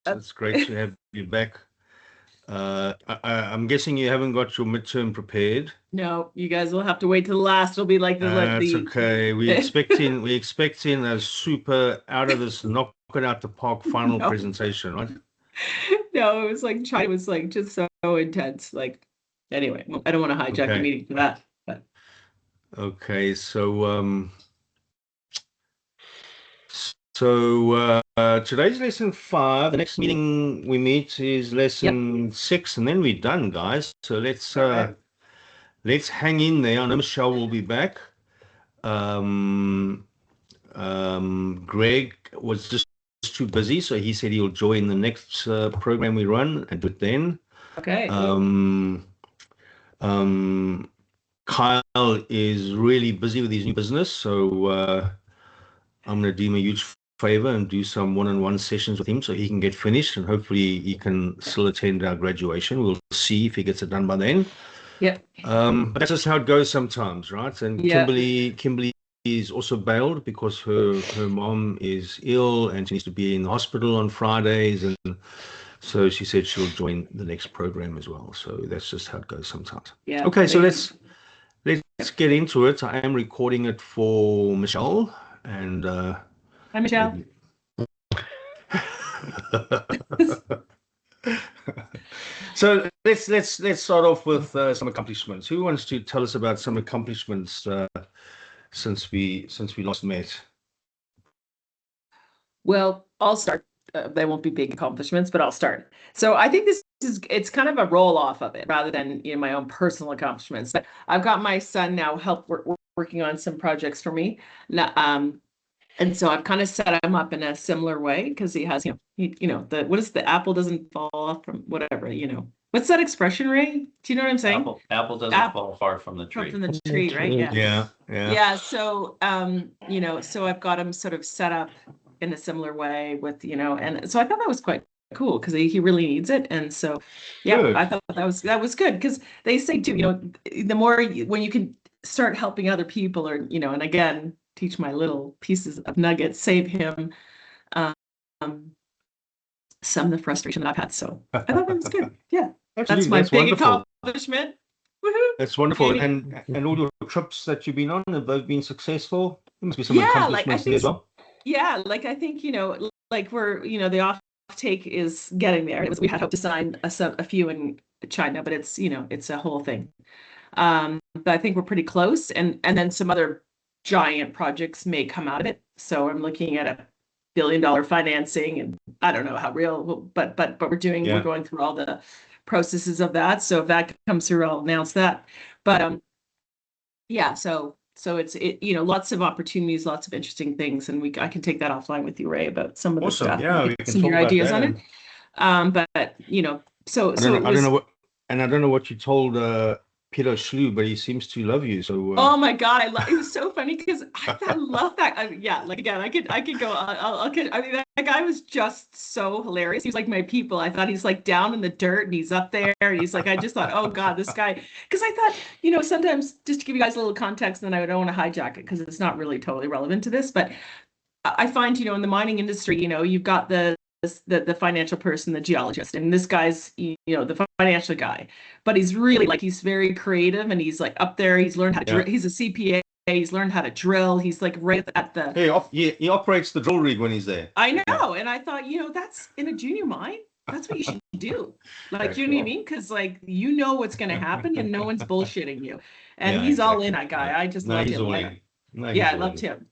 It's great to have you back. I'm guessing you haven't got your midterm prepared. No, you guys will have to wait till the last. It'll be like It's okay. We're expecting a super out of this, knock it out the park final no, presentation, right? no, it was like China was like just so intense. Like anyway, well, I don't want to hijack the Okay. meeting for that. But Okay. So today's lesson 5. The next meeting we meet is yep. lesson 6, and then we're done, guys. So All right. let's hang in there. I know Michelle will be back. Um, Greg was just too busy, so he said he'll join the next program we run and do it then. Okay. Um, um, Kyle is really busy with his new business, so I'm going to do him a huge favor and do some one-on-one sessions with him so he can get finished and hopefully he can still attend our graduation. We'll see if he gets it done by then. Yep. But that's just how it goes sometimes, right? And Yeah. Kimberly is also bailed because her mom is ill and she needs to be in the hospital on Fridays, and so she said she'll join the next program as well. So that's just how it goes sometimes. Yeah. Okay, so let's Yep. get into it. I am recording it for Michelle and Hi, Michelle. maybe. So let's start off with some accomplishments. Who wants to tell us about some accomplishments since we last met? Well, I'll start. They won't be big accomplishments, but I'll start. So I think it's kind of a roll off of it rather than my own personal accomplishments. But I've got my son now working on some projects for me. And so I've kind of set him up in a similar way because he has, the what is the apple doesn't fall off from whatever. What's that expression, Ray? Do you know what I'm saying? Apple doesn't Apple fall far from the tree. from the tree, right? Yeah. Yeah. Yeah. So, so I've got him sort of set up in a similar way with, and so I thought that was quite cool because he really needs it. And so, yeah, Good. I thought that was good because they say too, the more when you can start helping other people or, and again, teach my little pieces of nuggets, save him um, some of the frustration that I've had. So I thought that was good. Yeah. That's Absolutely, my that's big wonderful. accomplishment. Woohoo. That's wonderful. Maybe. And all your trips that you've been on, have those been successful? There must be some Yeah, like I accomplishments there think as well. yeah, like I think, like we're, the off take is getting there. We had hoped to sign a few in China, but it's a whole thing. But I think we're pretty close, and then some other giant projects may come out of it. So I'm looking at a billion-dollar financing, and I don't know how real, but we're Yeah. going through all the processes of that. So if that comes through, I'll announce that. But yeah, so it's lots of opportunities, lots of interesting things, and I can take that offline with you, Ray, about some of the Awesome. stuff. Yeah, we Get can some of talk your about ideas that. on it. But so I don't know, it I don't was. know what, and I don't know what you told Peter Schlu, but he seems to love you. So Oh my God, it was so funny because I love that. Yeah, like again, I could go. I mean, that guy was just so hilarious. He was like my people. I thought he's like down in the dirt and he's up there and he's like. I just thought, oh God, this guy. Because I thought, sometimes just to give you guys a little context, and then I don't want to hijack it because it's not really totally relevant to this, but I find, in the mining industry, you've got the financial person, the geologist, and this guy's, the financial guy, but he's really like, he's very creative and he's like up there. He's learned how to drill. He's a CPA. He's learned how to drill. He's like right at the. he operates the drill rig when he's there. I know. And I thought, that's in a junior mine. That's what you should do. Like, you know what I mean? Because like, what's going to happen and no one's bullshitting you. And he's all in, that guy. I just loved him. I loved him.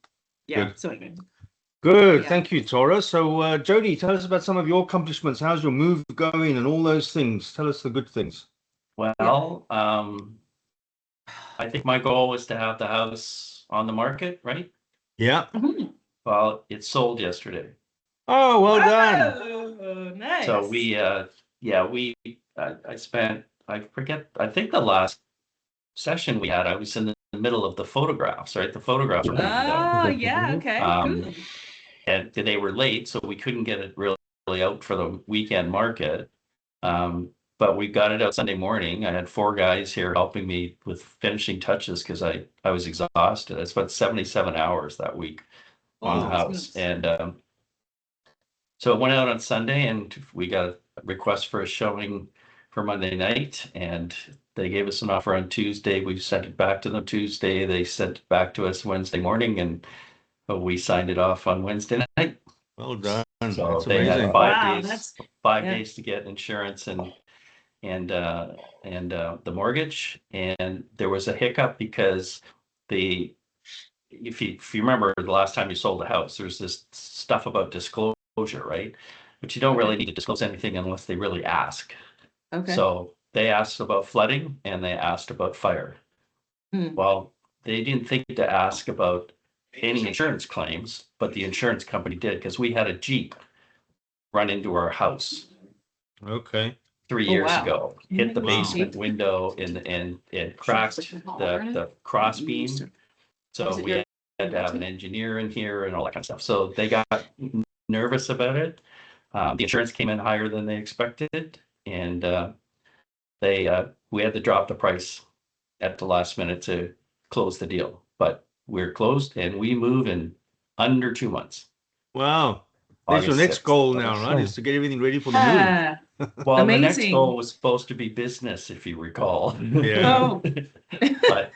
Yeah. Good. So anyway. Good. Yeah. Thank you, Tora. So Jody, tell us about some of your accomplishments. How's your move going and all those things? Tell us the good things. Well, I think my goal was to have the house on the market, right? Yeah. Mhm. Well, it sold yesterday. Oh, well done. Oh, nice. So I spent, I forget, I think the last session we had, I was in the middle of the photographs, right? The photographs were being done. Oh, yeah. Okay. Cool. And they were late, so we couldn't get it really out for the weekend market. But we got it out Sunday morning. I had 4 guys here helping me with finishing touches because I was exhausted. I spent 77 hours that week on the house. And So it went out on Sunday, and we got a request for a showing for Monday night, and they gave us an offer on Tuesday. We sent it back to them Tuesday. They sent it back to us Wednesday morning, and we signed it off on Wednesday night. Well done. So That's they had amazing. Wow, that's five yeah. days to get insurance and the mortgage. And there was a hiccup because if you remember the last time you sold a house, there's this stuff about disclosure, right? But you don't really need to disclose anything unless they really ask. Okay. So they asked about flooding and they asked about fire. Well, they didn't think to ask about any insurance claims, but the insurance company did, because we had a Jeep run into our house Okay. 3 years wow. ago, hit the Wow. basement window and cracked the cross beam. So we had to have an engineer in here and all that kind of stuff. So they got nervous about it. The insurance came in higher than they expected, and we had to drop the price at the last minute to close the deal. But we're closed, and we move in under 2 months. Wow. There's your August next 6th. goal now, right? Is to get everything ready for the move. Yeah. Well, the next Amazing. goal was supposed to be business, if you recall. Yeah. Oh, But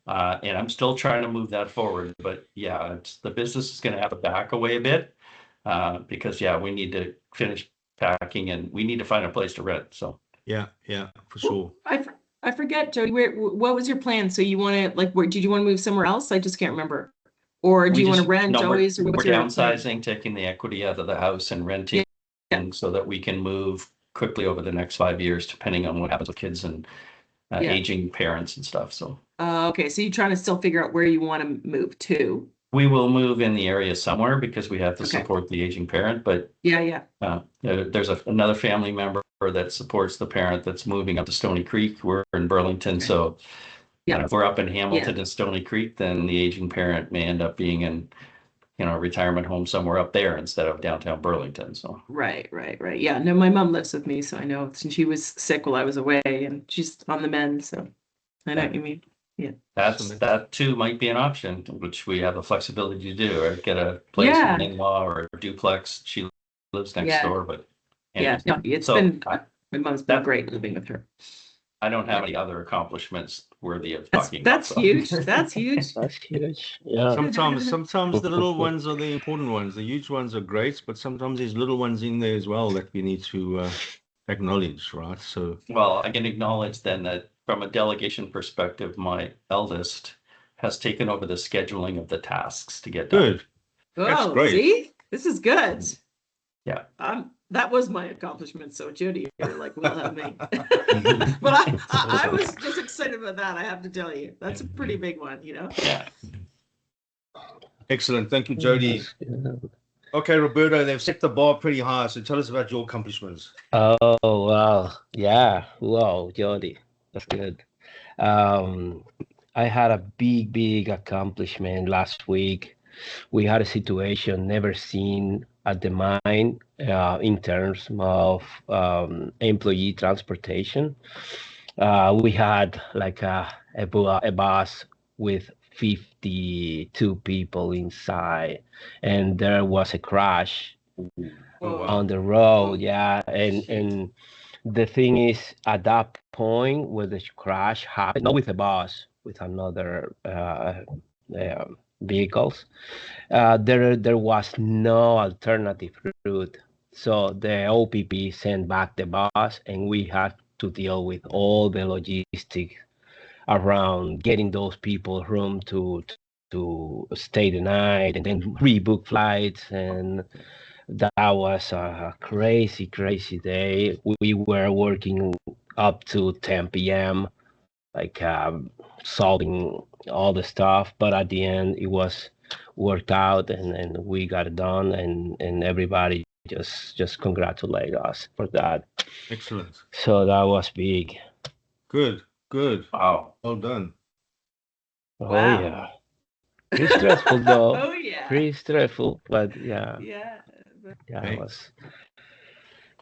and I'm still trying to move that forward. But yeah, the business is going to have to back away a bit because we need to finish packing and we need to find a place to rent. So Yeah, for sure. I forget, Jody. What was your plan? So you want to did you want to move somewhere else? I just can't remember. Or do you want to rent always? We're downsizing, taking the equity out of the house and renting, so that we can move quickly over the next 5 years, depending on what happens with kids and aging parents and stuff. So okay, so you're trying to still figure out where you want to move to. we will move in the area somewhere because we have to support the aging parent. But there's another family member that supports the parent that's moving up to Stony Creek. We're in Burlington, so if we're up in Hamilton and Stony Creek, then the aging parent may end up being in a retirement home somewhere up there instead of downtown Burlington. So right. Yeah, no, my mom lives with me, so I know since she was sick while I was away, and she's on the mend, so I know what you mean. Yeah, that too might be an option, which we have the flexibility to do, or get a place with an in-law or a duplex. She lives next door, but my mom's been great living with her. I don't have any other accomplishments worthy of talking about. That's huge. That's huge. That's huge. Yeah. Sometimes the little ones are the important ones. The huge ones are great, but sometimes there's little ones in there as well that we need to acknowledge, right? So well, I can acknowledge then that from a delegation perspective, my eldest has taken over the scheduling of the tasks to get done. Good. That's great. See, this is good. Yeah. That was my accomplishment. So Jody, you're like, will have me. But I was just excited about that. I have to tell you, that's a pretty big one, Yeah. Excellent. Thank you, Jody. Okay, Roberto, they've set the bar pretty high. So tell us about your accomplishments. Oh, wow. Yeah. Wow, Jody. That's good. I had a big accomplishment last week. We had a situation never seen at the mine in terms of employee transportation. We had like a bus with 52 people inside, and there was a crash on the road. Yeah, and the thing is, at that point where the crash happened, not with the bus, with another vehicles, there was no alternative route. So the OPP sent back the bus, and we had to deal with all the logistics around getting those people room to stay the night and then rebook flights. And that was a crazy day. We were working up to 10 p.m. like solving all the stuff, but at the end it was worked out, and we got it done, and everybody just congratulate us for that. Excellent. So that was big. Good. Wow. Well done. Oh Wow. yeah. Pretty stressful though. Oh yeah. Pretty stressful, but yeah. Yeah. Yeah, Okay. it was.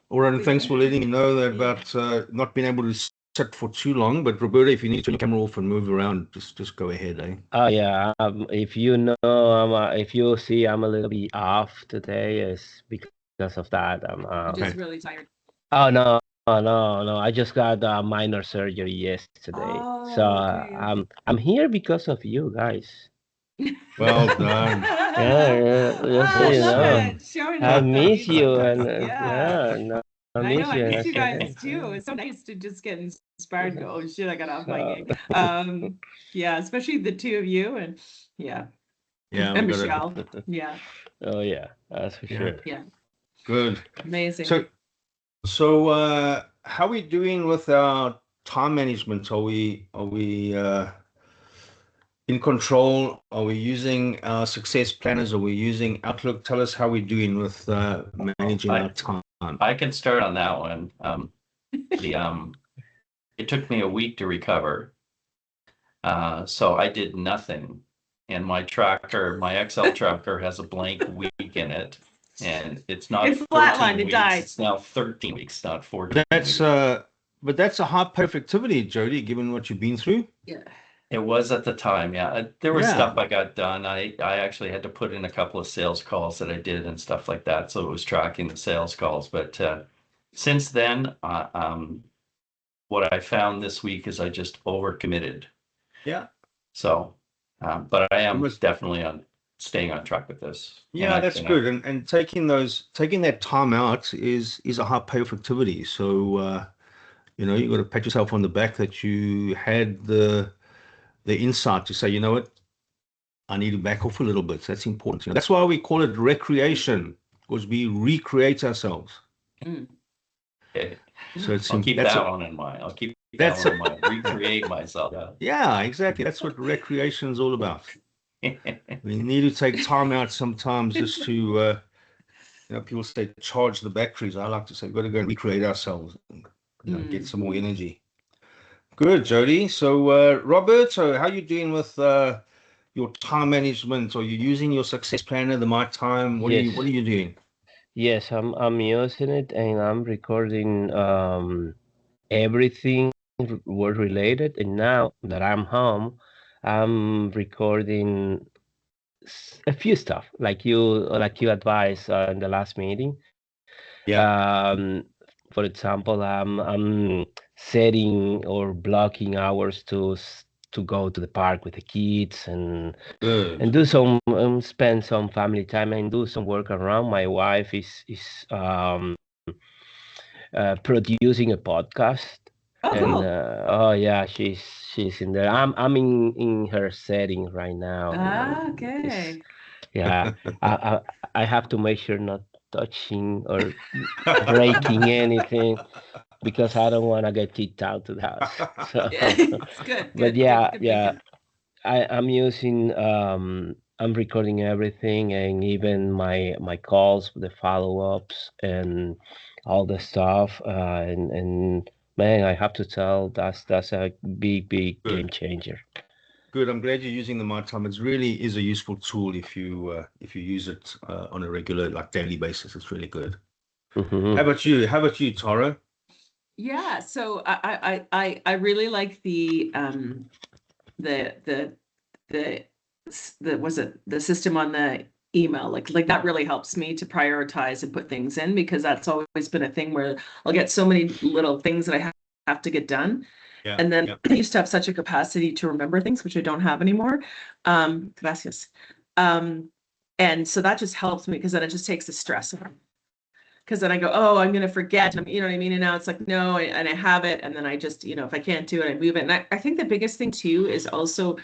All right, and thanks for letting me know that about not being able to sit for too long. But Roberta, if you need to turn your camera off and move around, just go ahead, eh? Oh yeah. If you know, if you see I'm a little bit off today, is because because of that. I'm just really tired. Oh no, no! I just got minor surgery yesterday, so Oh, okay. I'm here because of you guys. Well done. Yeah, just so I you love know, it. Showing I up. That miss means you, something. and Yeah. yeah, no, I I know, miss I you, and I miss you said, guys too. It's so nice to just get inspired and go, oh shit, I got off my so, game. Yeah, especially the two of you and yeah. Yeah, we And got to. Michelle. Yeah, oh yeah, that's for Yeah, sure. yeah. good. Amazing. So, how are we doing with our time management? Are we in control? Are we using our success planners? Are we using Outlook? Tell us how we're doing with managing our time. I can start on that one. It took me a week to recover. So I did nothing. And my Excel tracker has a blank week in it. And it's not It 14 flatlined, it weeks, died. it's now 13 weeks, not 14 That's weeks. but that's a high productivity, Jody, given what you've been through. Yeah. It was at the time, yeah. There was Yeah. stuff I got done. I actually had to put in a couple of sales calls that I did and stuff like that. So it was tracking the sales calls. But since then, what I found this week is I just overcommitted. Yeah. So, but I am must- definitely staying on track with this. Yeah, that's good. And taking that time out is a high productivity. So you got to pat yourself on the back that you had the insight to say, you know what, I need to back off a little bit. That's important. That's why we call it recreation, because we recreate ourselves. Mm. Okay. So I'll keep that one in mind. I'll keep that one in mind. Recreate myself. Yeah, exactly. That's what recreation is all about. We need to take time out sometimes just to, people say charge the batteries. I like to say we've got to go and recreate ourselves and get some more energy. Good, Jody. So, Robert, how are you doing with your time management? Are you using your success planner, the My Time? What are Yes. you doing? Yes, I'm using it, and I'm recording everything work related. And now that I'm home, I'm recording a few stuff like you advised in the last meeting. Yeah. For example, I'm setting or blocking hours to go to the park with the kids and Good. do some spend some family time and do some work around. My wife is producing a podcast. Oh, And cool. oh yeah, she's in there. I'm in her setting right now. Okay. Yeah, I have to make sure not touching or breaking anything because I don't want to get kicked out of the house. So, Yeah, it's good. but Good. yeah, Good yeah, thinking. I'm using I'm recording everything and even my calls, the follow-ups and all the stuff. And man, I have to tell that's a big Good. game changer. Good. I'm glad you're using the My Time. It really is a useful tool if you use it on a regular, like daily basis. It's really good. Mm-hmm. How about you? How about you, Tara? Yeah, so I really like the was it the system on the email, like that really helps me to prioritize and put things in, because that's always been a thing where I'll get so many little things that I have to get done. Yeah. And then Yeah. I used to have such a capacity to remember things, which I don't have anymore. Gracias. And so that just helps me because then it just takes the stress off. Because then I go, oh, I'm going to forget. You know what I mean? And now it's like, no, and I have it. And then I just, if I can't do it, I move it. And I think the biggest thing too is also,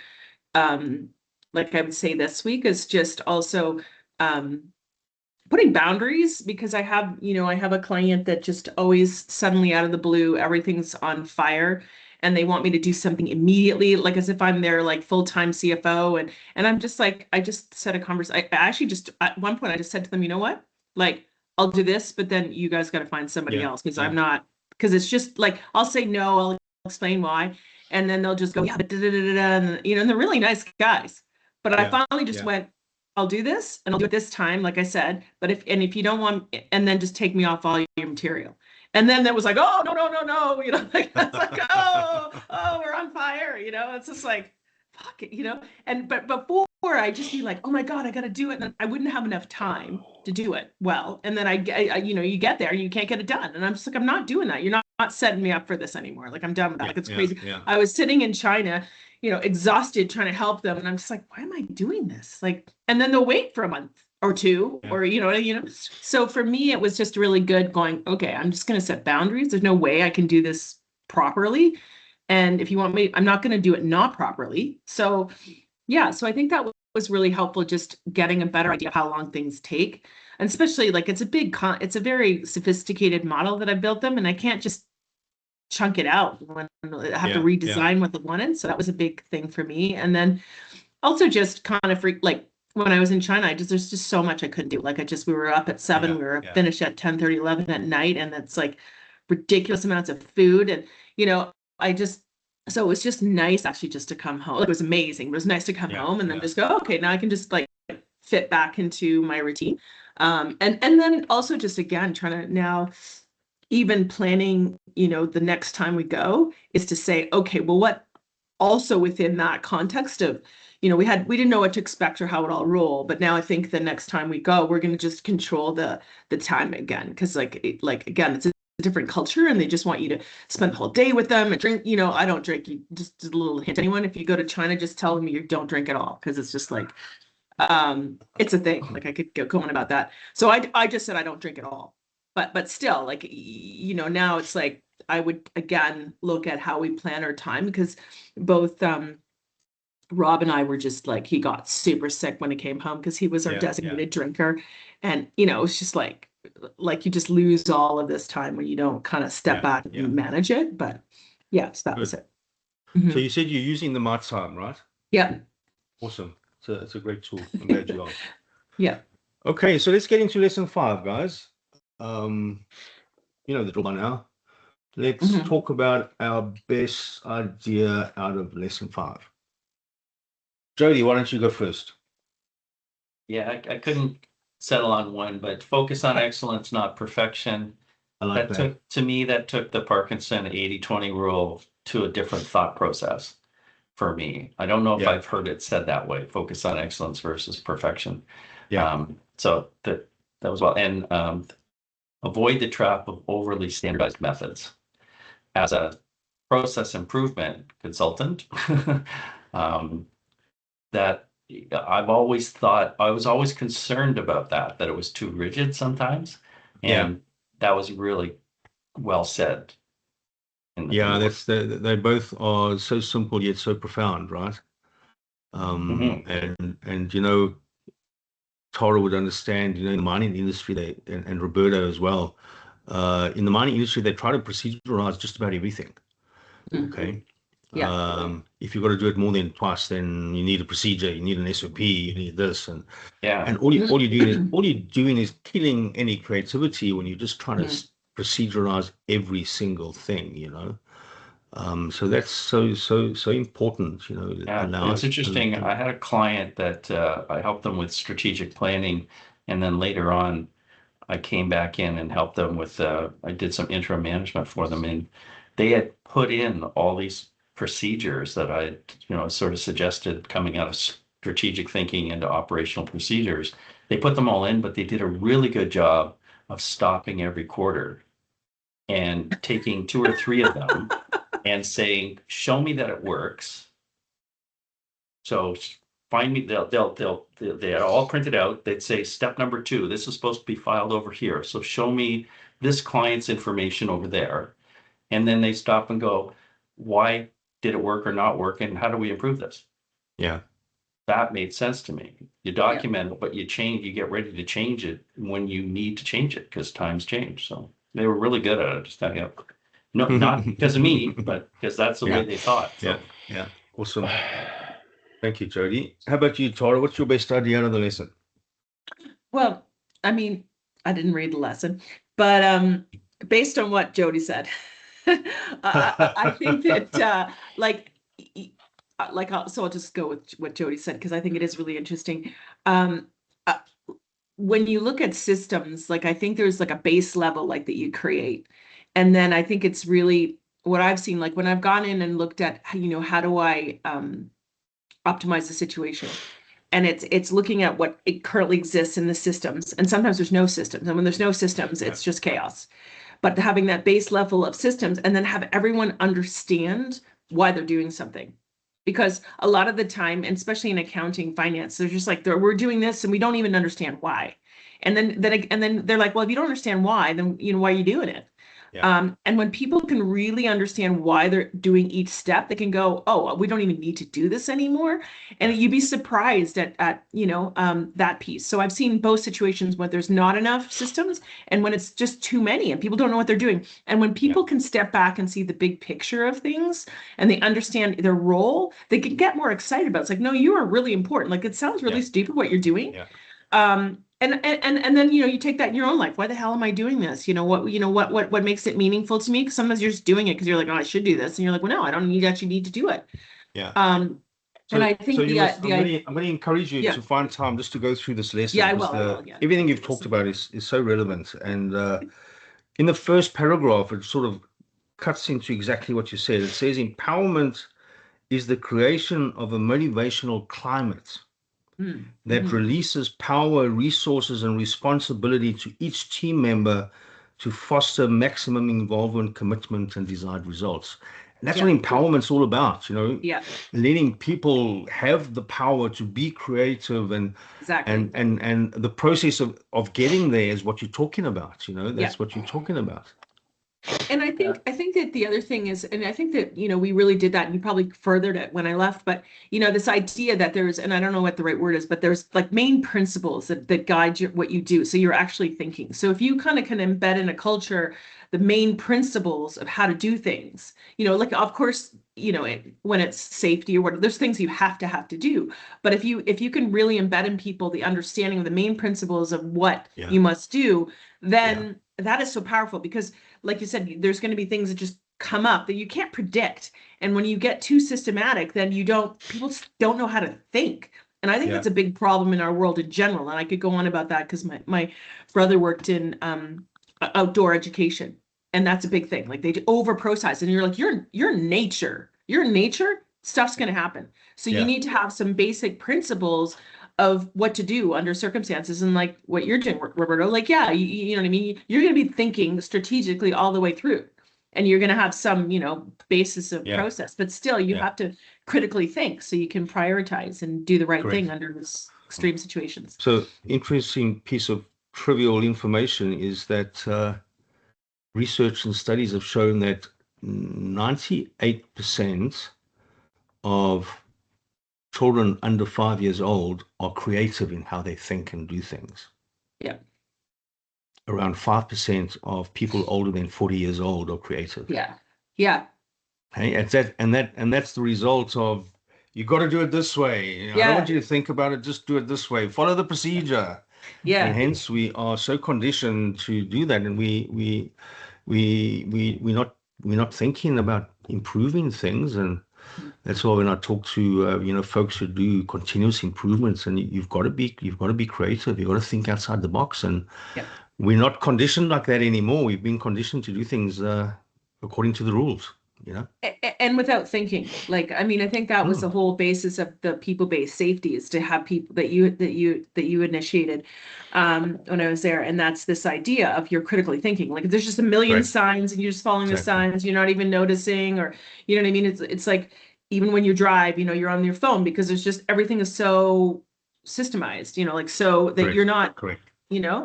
like I would say this week, is just also putting boundaries, because I have a client that just always suddenly out of the blue, everything's on fire and they want me to do something immediately, like as if I'm their like full-time CFO. And I'm just like, I just said a conversation. I actually just, at one point I just said to them, you know what? Like, I'll do this, but then you guys got to find somebody else, because I'm not, because it's just like, I'll say no, I'll explain why. And then they'll just go, yeah, but and they're really nice guys. But I finally just went, I'll do this and I'll do it this time, like I said, but if you don't want, and then just take me off all your material. And then that was like, oh, no, like, it's like, oh, we're on fire, it's just like, fuck it, and, but before I'd just be like, oh my God, I got to do it. And I wouldn't have enough time to do it well. And then you get there and you can't get it done. And I'm just like, I'm not doing that. You're not setting me up for this anymore. Like, I'm done with that. Like, it's crazy. I was sitting in China, exhausted trying to help them. And I'm just like, why am I doing this? Like, and then they'll wait for a month or two, or, so for me, it was just really good going, okay, I'm just going to set boundaries. There's no way I can do this properly. And if you want me, I'm not going to do it not properly. So yeah, so I think that was really helpful, just getting a better idea of how long things take. And especially like it's a very sophisticated model that I built them, and I can't just chunk it out when I have to redesign what they wanted. So that was a big thing for me. And then also just kind of like when I was in China, there's just so much I couldn't do. Like we were up at 7, we were finished at 10:30, 11 at night, and it's like ridiculous amounts of food. And so it was just nice actually just to come home. It was amazing. It was nice to come home and then just go, okay, now I can just like fit back into my routine. And then also just again, trying to now even planning, the next time we go is to say, okay, well, what also within that context of, we didn't know what to expect or how it all roll, but now I think the next time we go, we're going to just control the time again. Cause like again, it's a different culture and they just want you to spend the whole day with them and drink. I don't drink. You just a little hint. Anyone, if you go to China, just tell them you don't drink at all, because it's just like it's a thing. Like I could go on about that. So I just said I don't drink at all. But still, like now it's like I would again look at how we plan our time, because both Rob and I were just like, he got super sick when he came home because he was our designated drinker, and it's just like you just lose all of this time when you don't kind of step back and manage it. But so that was it. So you said you're using the Mat time, right? Yeah. Awesome. So it's a great tool. I'm glad you are. Yeah. Okay, so let's get into lesson 5, guys. The drill by now. Let's talk about our best idea out of lesson 5. Jody, why don't you go first? Yeah, I couldn't settle on one, but focus on excellence, not perfection. I like that. That took the Parkinson 80-20 rule to a different thought process for me. I don't know if I've heard it said that way, focus on excellence versus perfection. So that was well. And avoid the trap of overly standardized methods. As a process improvement consultant, that I've always thought, I was always concerned about that it was too rigid sometimes. And that was really well said. They both are so simple yet so profound, right? And Tara would understand, in the mining industry, and Roberto as well. In the mining industry, they try to proceduralize just about everything. Okay. If you've got to do it more than twice, then you need a procedure, you need an SOP, you need this, and all you're doing is killing any creativity when you're just trying to proceduralize every single thing. So that's so important. It's interesting. I had a client that I helped them with strategic planning, and then later on, I came back in and helped them with. I did some interim management for them, and they had put in all these procedures that I, sort of suggested coming out of strategic thinking into operational procedures. They put them all in, but they did a really good job of stopping every quarter and taking 2 or 3 of them and saying, "Show me that it works." So find me. They're all printed out. They'd say, "Step number 2, this is supposed to be filed over here. So show me this client's information over there." And then they stop and go, "Why did it work or not work? And how do we improve this?" Yeah. That made sense to me. You document it, but you get ready to change it when you need to change it, because times change. So they were really good at it. Just no, not because of me, but because that's the way they thought. So. Yeah. Awesome. Thank you, Jody. How about you, Tara? What's your best idea out of the lesson? Well, I mean, I didn't read the lesson, but based on what Jody said, I think that so I'll just go with what Jody said, because I think it is really interesting. When you look at systems, like I think there's like a base level like that you create. And then I think it's really what I've seen, like when I've gone in and looked at, how do I optimize the situation? and it's looking at what it currently exists in the systems. And sometimes there's no systems. And when there's no systems, it's just chaos. But having that base level of systems and then have everyone understand why they're doing something. Because a lot of the time, and especially in accounting, finance, they're just like, we're doing this and we don't even understand why. And then they're like, well, if you don't understand why, then why are you doing it? And when people can really understand why they're doing each step, they can go, oh, we don't even need to do this anymore. And you'd be surprised at that piece. So I've seen both situations where there's not enough systems and when it's just too many and people don't know what they're doing. And when people can step back and see the big picture of things and they understand their role, they can get more excited about it. It's like, no, you are really important. Like, it sounds really stupid what you're doing. And then you take that in your own life. Why the hell am I doing this? What makes it meaningful to me? Because sometimes you're just doing it because you're like, oh, I should do this, and you're like, well, no, I don't actually need to do it. And I think I'm going to encourage you to find time just to go through this lesson. Yeah, I will. Everything you've talked about is so relevant. And in the first paragraph, it sort of cuts into exactly what you said. It says empowerment is the creation of a motivational climate that releases power, resources, and responsibility to each team member to foster maximum involvement, commitment, and desired results. And that's what empowerment's all about, letting people have the power to be creative and the process of getting there is what you're talking about, that's what you're talking about. And I think that the other thing is, and I think that, we really did that and you probably furthered it when I left, but, this idea that there's, and I don't know what the right word is, but there's like main principles that guide what you do. So you're actually thinking. So if you kind of can embed in a culture, the main principles of how to do things, like, of course, when it's safety or what, there's things you have to do. But if you can really embed in people the understanding of the main principles of what you must do, then that is so powerful because, like you said, there's going to be things that just come up that you can't predict. And when you get too systematic, then people don't know how to think. And I think that's a big problem in our world in general. And I could go on about that because my brother worked in outdoor education. And that's a big thing. Like they over process and you're like, you're nature, stuff's going to happen. So you need to have some basic principles of what to do under circumstances. And like what you're doing, Roberto, like, you know what I mean? You're going to be thinking strategically all the way through and you're going to have some, basis of process, but still you have to critically think so you can prioritize and do the right thing under this extreme situations. So interesting piece of trivial information is that research and studies have shown that 98% of children under 5 years old are creative in how they think and do things. Yeah. Around 5% of people older than 40 years old are creative. Yeah. Yeah. Hey, and that's the result of you got to do it this way. I don't want you to think about it, just do it this way. Follow the procedure. Yeah. And hence we are so conditioned to do that, and we're not thinking about improving things. And that's why when I talk to folks who do continuous improvements, and you've got to be creative, you've got to think outside the box, and we're not conditioned like that anymore. We've been conditioned to do things according to the rules, and without thinking. Like, I mean, I think that was the whole basis of the people-based safety, is to have people that you initiated when I was there, and that's this idea of you're critically thinking. Like, if there's just a million signs and you're just following the signs, you're not even noticing, or you know what I mean. It's like even when you drive, you're on your phone because there's just everything is so systemized, like so that you're not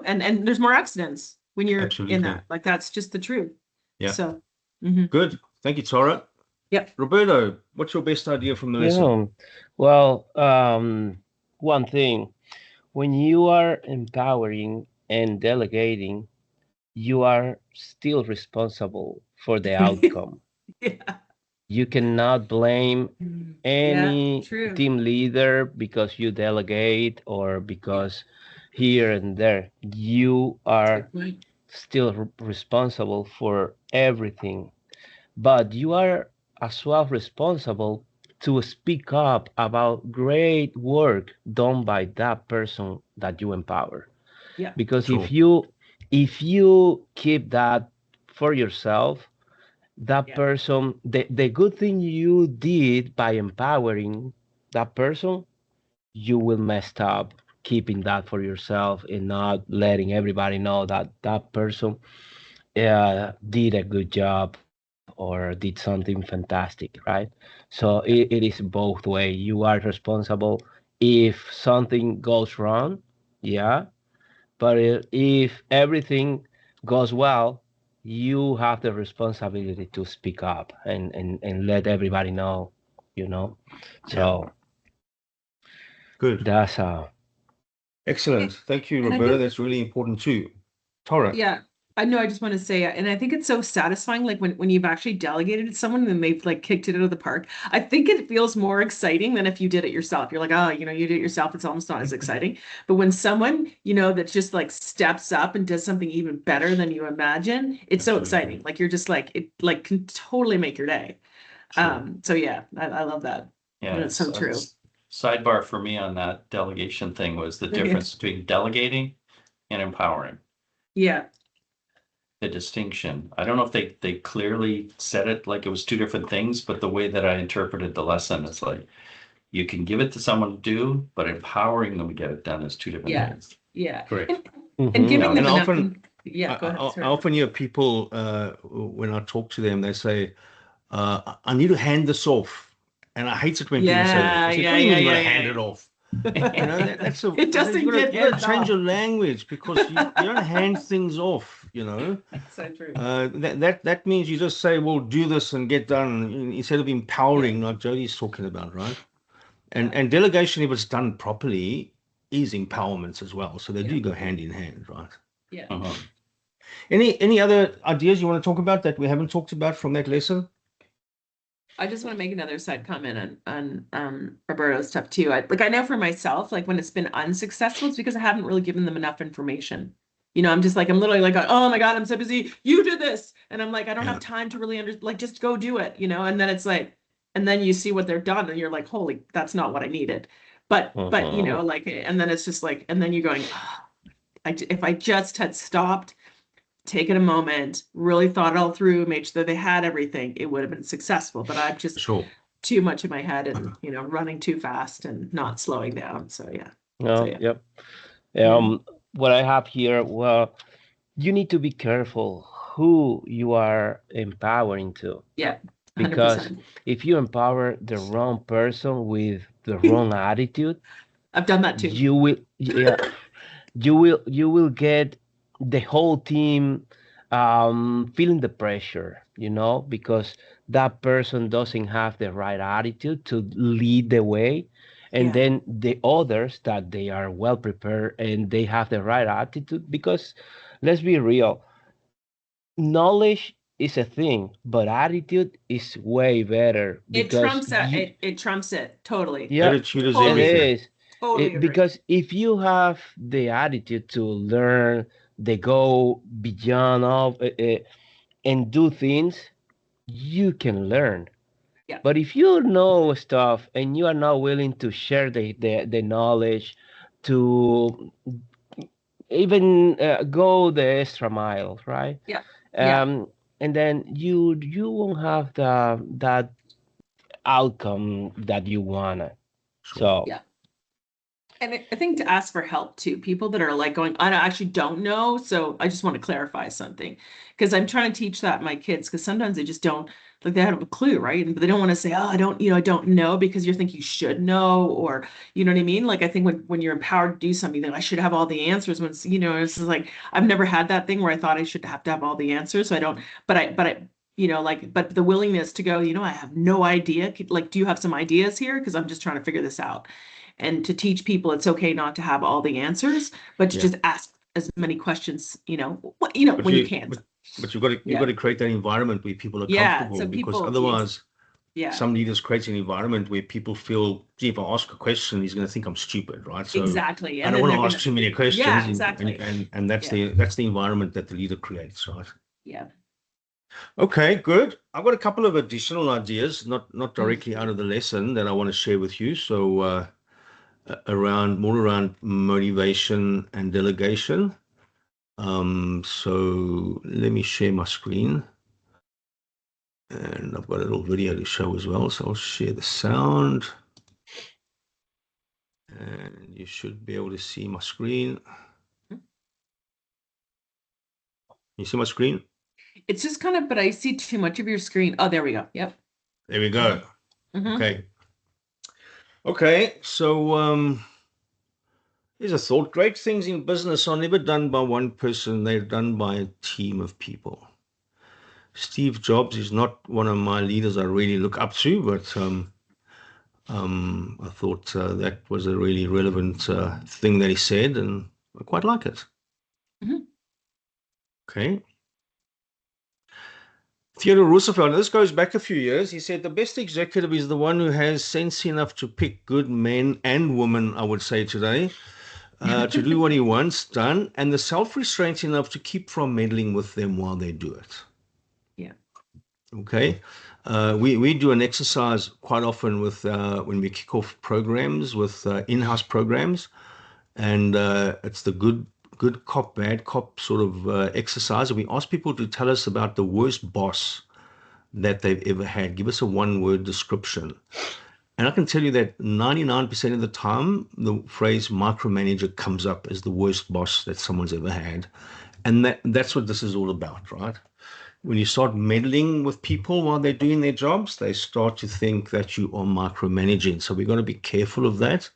and there's more accidents when you're in that. Like, that's just the truth. Yeah. So. Good. Thank you, Tara. Yep. Roberto, what's your best idea from the lesson? Well, one thing, when you are empowering and delegating, you are still responsible for the outcome. You cannot blame any team leader because you delegate or because here and there. You are still responsible for everything, but you are as well responsible to speak up about great work done by that person that you empower. Because if you keep that for yourself, that person, the good thing you did by empowering that person, you will mess up keeping that for yourself and not letting everybody know that that person did a good job or did something fantastic, right? So it is both way. You are responsible if something goes wrong, yeah, but if everything goes well, you have the responsibility to speak up and let everybody know, you know. So Good. that's Excellent. Thank you, And I Roberta. think, That's really important too. Tara. yeah, I know. I just want to say, and I think it's so satisfying, like when you've actually delegated to someone and they've like kicked it out of the park. I think it feels more exciting than if you did it yourself. You're like, oh, you did it yourself. It's almost not as exciting. But when someone, that just like steps up and does something even better than you imagine, it's so Absolutely. exciting. Like you're just like it, like can totally make your day. Sure. So yeah, I love that. Yeah, And it's so true. sidebar for me on that delegation thing was the difference between delegating and empowering. Yeah. The distinction. I don't know if they clearly said it like it was two different things, but the way that I interpreted the lesson is like you can give it to someone to do, but empowering them to get it done is two different Yeah. things. Yeah. Correct. And mhm. giving them And enough. often, Yeah, go ahead. I Sorry. often hear people when I talk to them, they say, "I need to hand this off," and I hate it when people say that. Yeah, I say, yeah, "What do you yeah, mean you got yeah, to hand yeah. it off?" That's a It doesn't you get gotta handed change off. your language because you don't hand things off. That's so true. That means you just say, "Well, do this and get done," instead of empowering, like Jody's talking about, right? And delegation, if it's done properly, is empowerment as well. So they do go hand in hand, right? Yeah. Uh-huh. Any other ideas you want to talk about that we haven't talked about from that lesson? I just want to make another side comment on Roberto's stuff too. I know for myself, like when it's been unsuccessful, it's because I haven't really given them enough information. I'm just like I'm literally like, oh my God, I'm so busy. You do this, and I'm like, I don't Yeah. have time to really like just go do it, And then it's like, and then you see what they're done, and you're like, holy, that's not what I needed. But Mhm. like, and then it's just like, and then you're going, oh, if I just had stopped, taken a moment, really thought it all through, made sure they had everything, it would have been successful. But I'm just Sure. too much in my head and running too fast and not slowing down. So yeah. No, yeah. yep. Yeah. What I have here, well, you need to be careful who you are empowering to, Yeah. because 100%. if you empower the wrong person with the wrong attitude, I've done that too. you will, yeah, you will get the whole team feeling the pressure, because that person doesn't have the right attitude to lead the way. And Yeah. then the others that they are well prepared and they have the right attitude, because let's be real, knowledge is a thing, but attitude is way better It because trumps it. It trumps it. Totally. yeah, Attitude is it Totally everything. agree. is. Totally agree. Because if you have the attitude to learn, they go beyond of and do things, you can learn. Yeah. But if you know stuff and you are not willing to share the knowledge, to even go the extra mile, right? Yeah. Yeah. And then you won't have that outcome that you wanna. Sure. So Yeah. And I think to ask for help too, people that are like going, actually don't know. So I just want to clarify something because I'm trying to teach that my kids because sometimes they just don't like they have a clue, right? But they don't want to say, oh, I don't know because you think you should know, or you know what I mean? Like I think when you're empowered to do something, then I should have all the answers. When it's like I've never had that thing where I thought I should have to have all the answers. So I don't, but but the willingness to go, I have no idea. Like, do you have some ideas here? Because I'm just trying to figure this out and to teach people it's okay not to have all the answers, but to Yeah. just ask as many questions, But when you can. but you've got to create that environment where people are Yeah. comfortable, So because people, otherwise yeah, some leaders create an environment where people feel, gee, if I ask a question, he's going to think I'm stupid, right? So exactly. I And don't then want they're to ask too many questions. yeah, exactly. And that's Yeah. the environment that the leader creates, right? Yeah. Okay, good. I've got a couple of additional ideas, not directly out of the lesson, that I want to share with you. So around motivation and delegation. So let me share my screen. And I've got a little video to show as well. So I'll share the sound. And you should be able to see my screen. You see my screen? It's just kind of, but I see too much of your screen. Oh, there we go. Yep. There we go. Mhm. Okay. Okay, so here's a thought. Great things in business are never done by one person, they're done by a team of people. Steve Jobs is not one of my leaders I really look up to, but I thought that was a really relevant thing that he said, and I quite like it. Mhm. Okay. Theodore Roosevelt, this goes back a few years. He said the best executive is the one who has sense enough to pick good men and women, I would say today, to do what he wants done, and the self-restraint enough to keep from meddling with them while they do it. Yeah. Okay. We do an exercise quite often with when we kick off programs with in-house programs, and it's the good cop, bad cop sort of exercise. And we ask people to tell us about the worst boss that they've ever had. Give us a one-word description. And I can tell you that 99% of the time, the phrase micromanager comes up as the worst boss that someone's ever had. And that's what this is all about, right? When you start meddling with people while they're doing their jobs, they start to think that you are micromanaging. So we've got to be careful of that.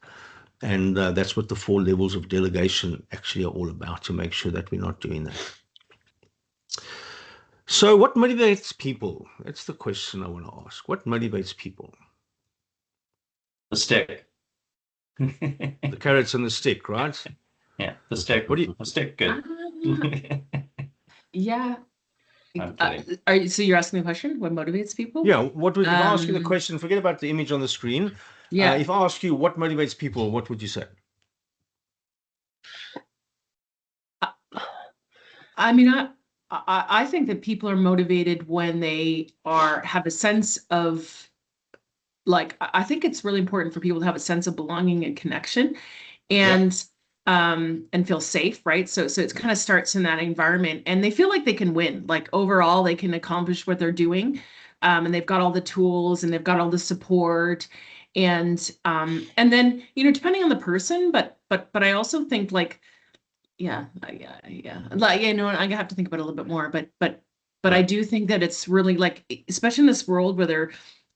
And that's what the 4 levels of delegation actually are all about, to make sure that we're not doing that. So what motivates people? That's the question I want to ask. What motivates people? The stick. The carrots and the stick, right? Yeah, the stick. What do you? The stick, good. Yeah. I'm kidding. So you're asking the question, what motivates people? Yeah. What would if I ask you the Um, question? Forget about the image on the screen. Yeah. If I ask you what motivates people, what would you say? I mean, I think that people are motivated when they have a sense of, like, I think it's really important for people to have a sense of belonging and connection, and feel safe, right? So it kind of starts in that environment, and they feel like they can win, like overall they can accomplish what they're doing, and they've got all the tools and they've got all the support, and then, depending on the person, but I also think, like, yeah, like, I have to think about it a little bit more, but I Yeah. do think that it's really, like, especially in this world where there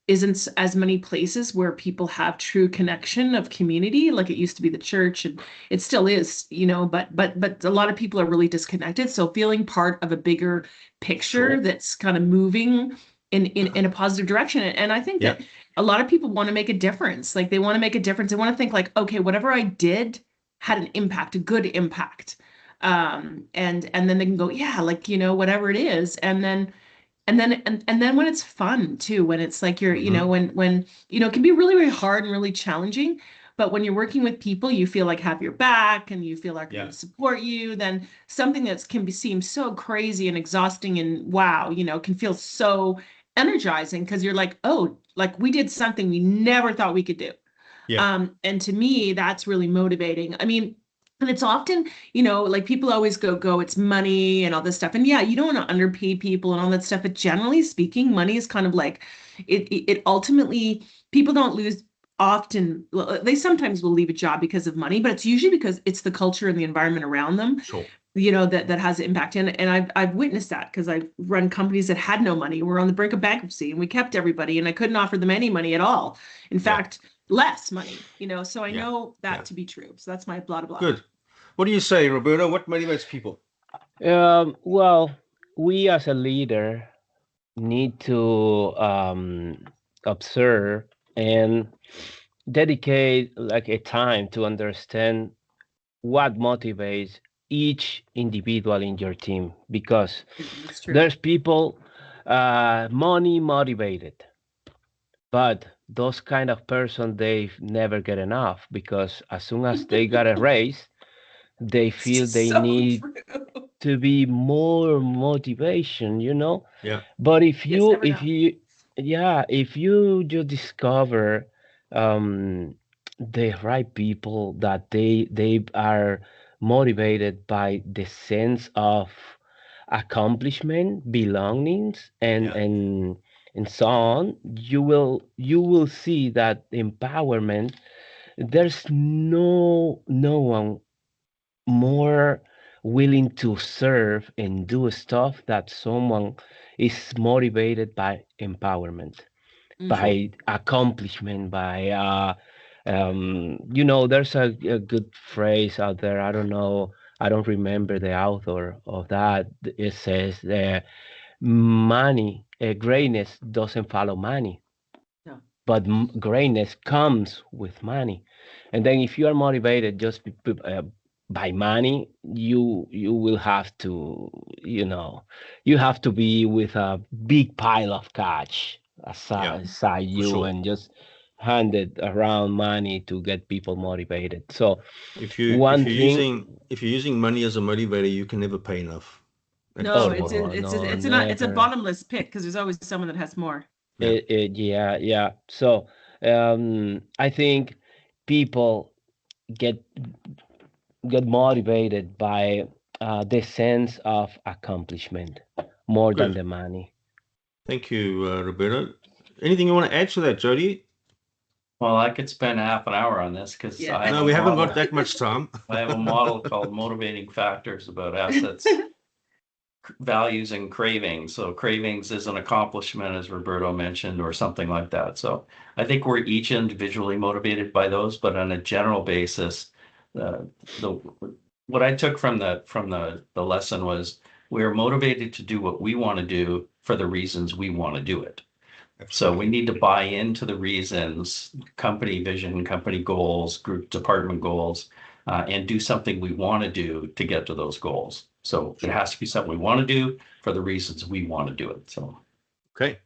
isn't as many places where people have true connection of community, like it used to be the church, and it still is, but a lot of people are really disconnected. So feeling part of a bigger picture Sure. that's kind of moving in a positive direction. And I think Yeah. that a lot of people want to make a difference. Like, they want to make a difference. They want to think, like, okay, whatever I did had an impact, a good impact. And then they can go, yeah, like, whatever it is. And then when it's fun too, when it's like you're, Mhm. when it can be really, really hard and really challenging, but when you're working with people, you feel like have your back and you feel like they Yeah. support you, then something that can seem so crazy and exhausting and wow, can feel so energizing, because you're like, oh, like we did something we never thought we could do. Yeah. And to me, that's really motivating. I mean, and it's often, like, people always go, it's money and all this stuff. And yeah, you don't want to underpay people and all that stuff. But generally speaking, money is kind of like it ultimately, people don't lose often. They sometimes will leave a job because of money, but it's usually because it's the culture and the environment around them, Sure. that has impact. And I've witnessed that, because I've run companies that had no money. We're on the brink of bankruptcy and we kept everybody, and I couldn't offer them any money at all. In Yeah. fact, less money, so I Yeah. know that Yeah. to be true. So that's my blah, blah. Good. What do you say, Roberto? What motivates people? Well, we as a leader need to observe and dedicate like a time to understand what motivates each individual in your team, because That's true. there's people money motivated, but those kind of person, they never get enough, because as soon as they got a raise, they feel they So need true. to be more motivation, Yeah. but if Yes, you never if enough. you yeah, if you just discover um the right people, that they are motivated by the sense of accomplishment, belongings, and Yeah. and so on, you will see that empowerment there's no one more willing to serve and do stuff that someone is motivated by empowerment, by accomplishment, by there's a good phrase out there. I don't know, I don't remember the author of that. It says money, greatness doesn't follow money, No. but greatness comes with money. And then if you are motivated just by money, you will have to, you have to be with a big pile of cash Yeah, aside for you, sure. and just hand it around money to get people motivated. So If you if one you're thing, using money as a motivator, you can never pay enough. That's for No, oh sure. no, it's a never. bottomless pit because there's always someone that has more. Yeah. Yeah. So I think people get get motivated by the sense of accomplishment more than Good. the money. Thank you, Roberto. Anything you want to add to that, Jody? Well, I could spend half an hour on this because Yeah. No, we haven't got that much time. I have a model called Motivating Factors about assets, values, and cravings. So cravings is an accomplishment, as Roberto mentioned, or something like that. So I think we're each individually motivated by those, but on a general basis, the what I took from the lesson was we're motivated to do what we want to do for the reasons we want to do it. So we need to buy into the reasons, company vision, company goals, group department goals, and do something we want to do to get to those goals. So it has to be something we want to do for the reasons we want to do it. So Okay.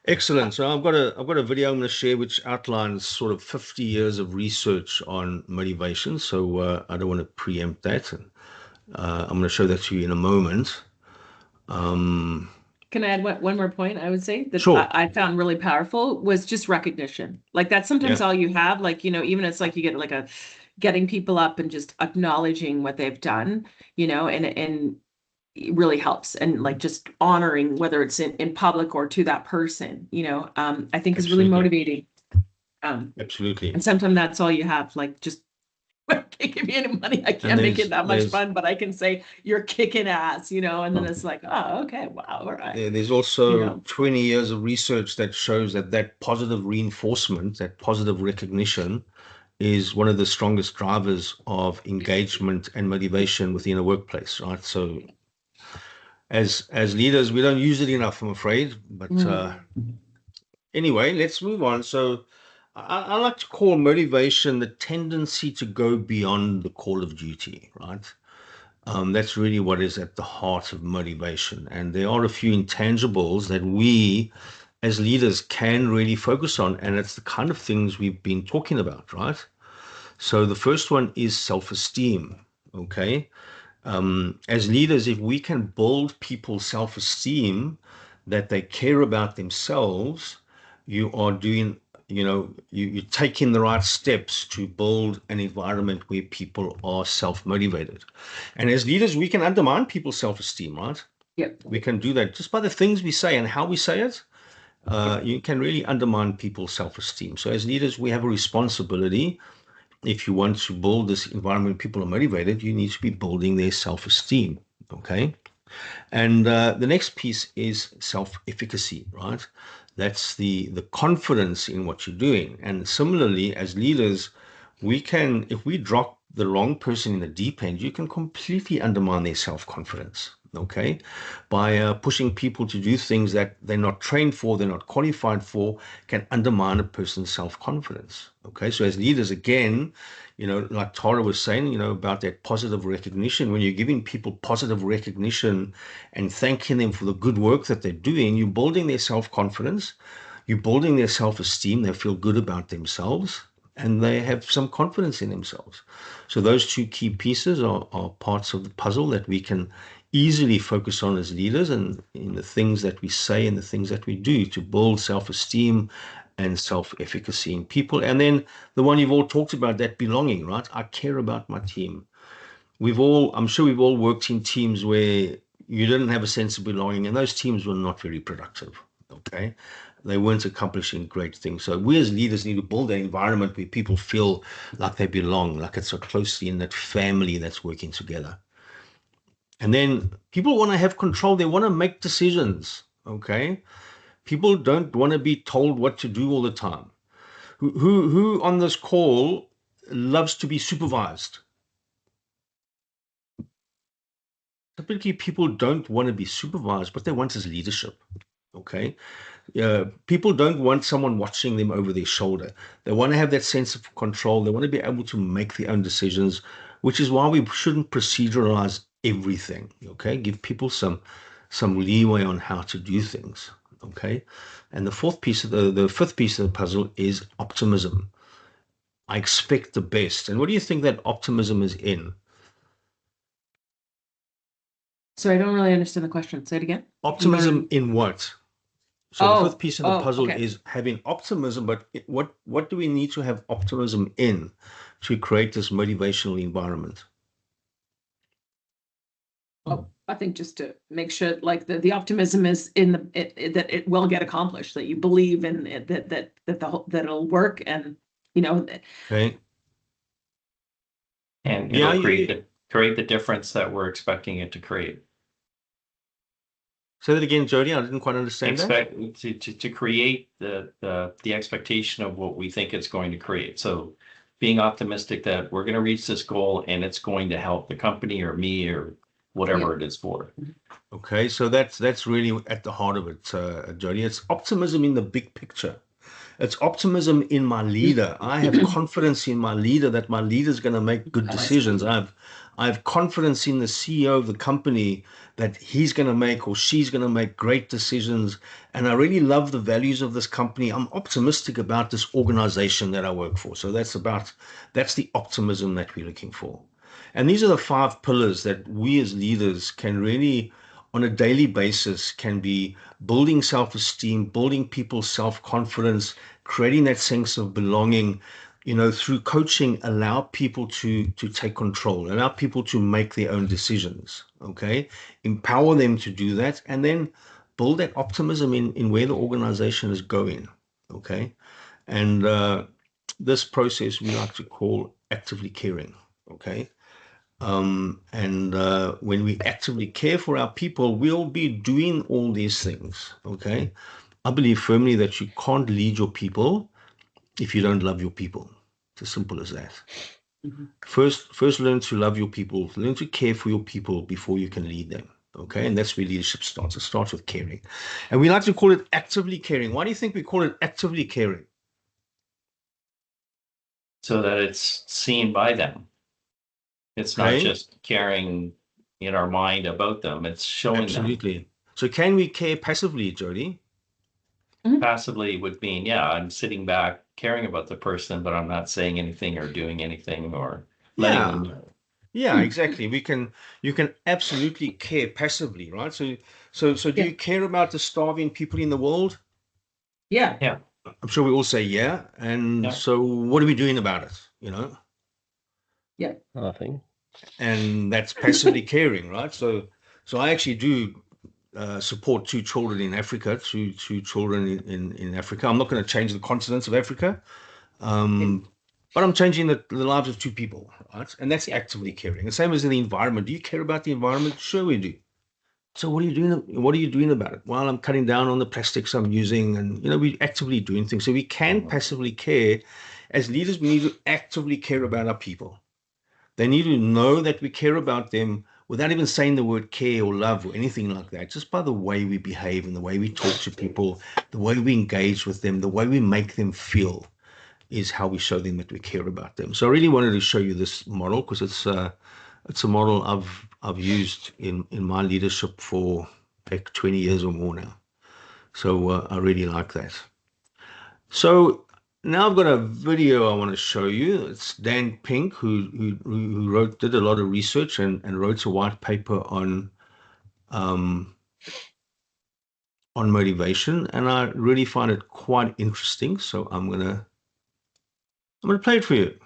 Excellent. So I've got a video I'm going to share which outlines sort of 50 years of research on motivation. So I don't want to preempt that. And, I'm going to show that to you in a moment. Can I add one more point? I would say that Sure. I found really powerful was just recognition. Like that's sometimes Yeah. all you have. Like, even it's like you get like getting people up and just acknowledging what they've done, and it really helps. And like just honoring whether it's in public or to that person, I think is really Absolutely. motivating. Absolutely. And sometimes that's all you have. Like just I can't give you any money. I can't make it that much fun, but I can say you're kicking ass, and then it's like, oh, okay, wow, all right. There's also 20 years of research that shows that positive reinforcement, that positive recognition is one of the strongest drivers of engagement and motivation within a workplace, right? So as leaders, we don't use it enough, I'm afraid. But anyway, let's move on. So I like to call motivation the tendency to go beyond the call of duty, right? That's really what is at the heart of motivation. And there are a few intangibles that we as leaders can really focus on. And it's the kind of things we've been talking about, right? So the first one is self-esteem, okay? As leaders, if we can build people's self-esteem, that they care about themselves, you are doing, you're taking the right steps to build an environment where people are self-motivated. And as leaders, we can undermine people's self-esteem, right? Yep. We can do that just by the things we say and how we say it. You can really undermine people's self-esteem. So as leaders, we have a responsibility. If you want to build this environment, people are motivated, you need to be building their self-esteem, okay? And the next piece is self-efficacy, right? That's the confidence in what you're doing. And similarly, as leaders, we can, if we drop the wrong person in the deep end, you can completely undermine their self-confidence, okay? By pushing people to do things that they're not trained for, they're not qualified for, can undermine a person's self-confidence, okay? So as leaders, again, like Tara was saying, about that positive recognition, when you're giving people positive recognition and thanking them for the good work that they're doing, you're building their self-confidence, you're building their self-esteem, they feel good about themselves, and they have some confidence in themselves. So those two key pieces are parts of the puzzle that we can easily focus on as leaders, and in the things that we say and the things that we do to build self-esteem and self-efficacy in people. And then the one you've all talked about, that belonging, right? I care about my team. I'm sure we've all worked in teams where you didn't have a sense of belonging, and those teams were not very productive. Okay. They weren't accomplishing great things. So we as leaders need to build an environment where people feel like they belong, like it's a closely in that family that's working together. And then people want to have control. They want to make decisions. Okay. People don't want to be told what to do all the time. Who on this call loves to be supervised? Typically, people don't want to be supervised. What they want is leadership. Okay. People don't want someone watching them over their shoulder. They want to have that sense of control. They want to be able to make their own decisions, which is why we shouldn't proceduralize everything. Okay. Give people some leeway on how to do things. Okay. And the fifth piece of the puzzle is optimism. I expect the best. And what do you think that optimism is in? So I don't really understand the question. Say it again. Optimism in what? So the fifth piece of the puzzle Okay. is having optimism, but what do we need to have optimism in to create this motivational environment? Oh, I think just to make sure, like the optimism is in that it will get accomplished. That you believe in it, that it'll work, and Okay. And Yeah, it'll create the difference that we're expecting it to create. say that again, Jody. I didn't quite understand that. Expect to create the expectation of what we think it's going to create. So being optimistic that we're going to reach this goal and it's going to help the company or me or whatever it is for. Okay, so that's really at the heart of it, Jody. It's optimism in the big picture. It's optimism in my leader. I have confidence in my leader that my leader is going to make good decisions. I have confidence in the CEO of the company that he's going to make or she's going to make great decisions. And I really love the values of this company. I'm optimistic about this organization that I work for. So that's the optimism that we're looking for. And these are the 5 pillars that we as leaders can really, on a daily basis, can be building self-esteem, building people's self-confidence, creating that sense of belonging, through coaching, allow people to take control, allow people to make their own decisions, okay? Empower them to do that, and then build that optimism in where the organization is going, okay? And this process we like to call actively caring, okay? And when we actively care for our people, we'll be doing all these things, okay? I believe firmly that you can't lead your people if you don't love your people. It's as simple as that. First learn to love your people, learn to care for your people before you can lead them, okay? And that's where leadership starts. It starts with caring. And we like to call it actively caring. Why do you think we call it actively caring? So that it's seen by them. It's not Okay. just caring in our mind about them, it's showing Absolutely. So can we care passively, Jody? them. Passively would mean, yeah, I'm sitting back caring about the person, but I'm not saying anything or doing anything or letting Yeah. them know. Yeah, exactly. You can absolutely care passively, right? So do Yeah. you care about the starving people in the world? Yeah. Yeah. I'm sure we all say yeah. And Yeah. so what are we doing about it? Yeah. Nothing. And that's passively caring, right? So I actually do support 2 children in Africa, two children in Africa. I'm not going to change the continents of Africa, but I'm changing the lives of 2 people, right? And that's actively caring. The same as in the environment. Do you care about the environment? Sure, we do. So what are you doing? What are you doing about it? Well, I'm cutting down on the plastics I'm using, and we're actively doing things. So we can passively care. As leaders, we need to actively care about our people. They need to know that we care about them without even saying the word care or love or anything like that, just by the way we behave and the way we talk to people, the way we engage with them, the way we make them feel is how we show them that we care about them. So I really wanted to show you this model because it's a model I've used in my leadership for like 20 years or more now. So I really like that. So now I've got a video I want to show you. It's Dan Pink who did a lot of research and wrote a white paper on motivation, and I really find it quite interesting. So I'm gonna play it for you.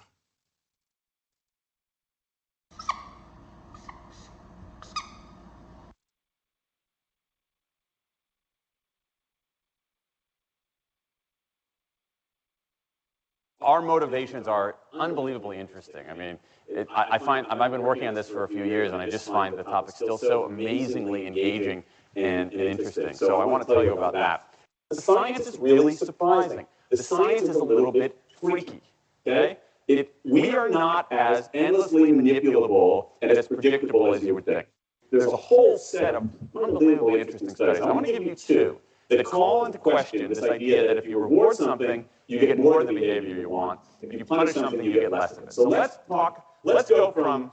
Our motivations are unbelievably interesting. I mean, I've been working on this for a few years, and I just find the topic still so amazingly engaging and interesting. So I want to tell you about that. The science is really surprising. The science is a little bit freaky, okay? We are not as endlessly manipulable and as predictable as you would think. There's a whole set of unbelievably interesting studies. I want to give you two that call into question this idea that if you reward something, you get more of the behavior you want. If you punish something, you get less of it. So let's go from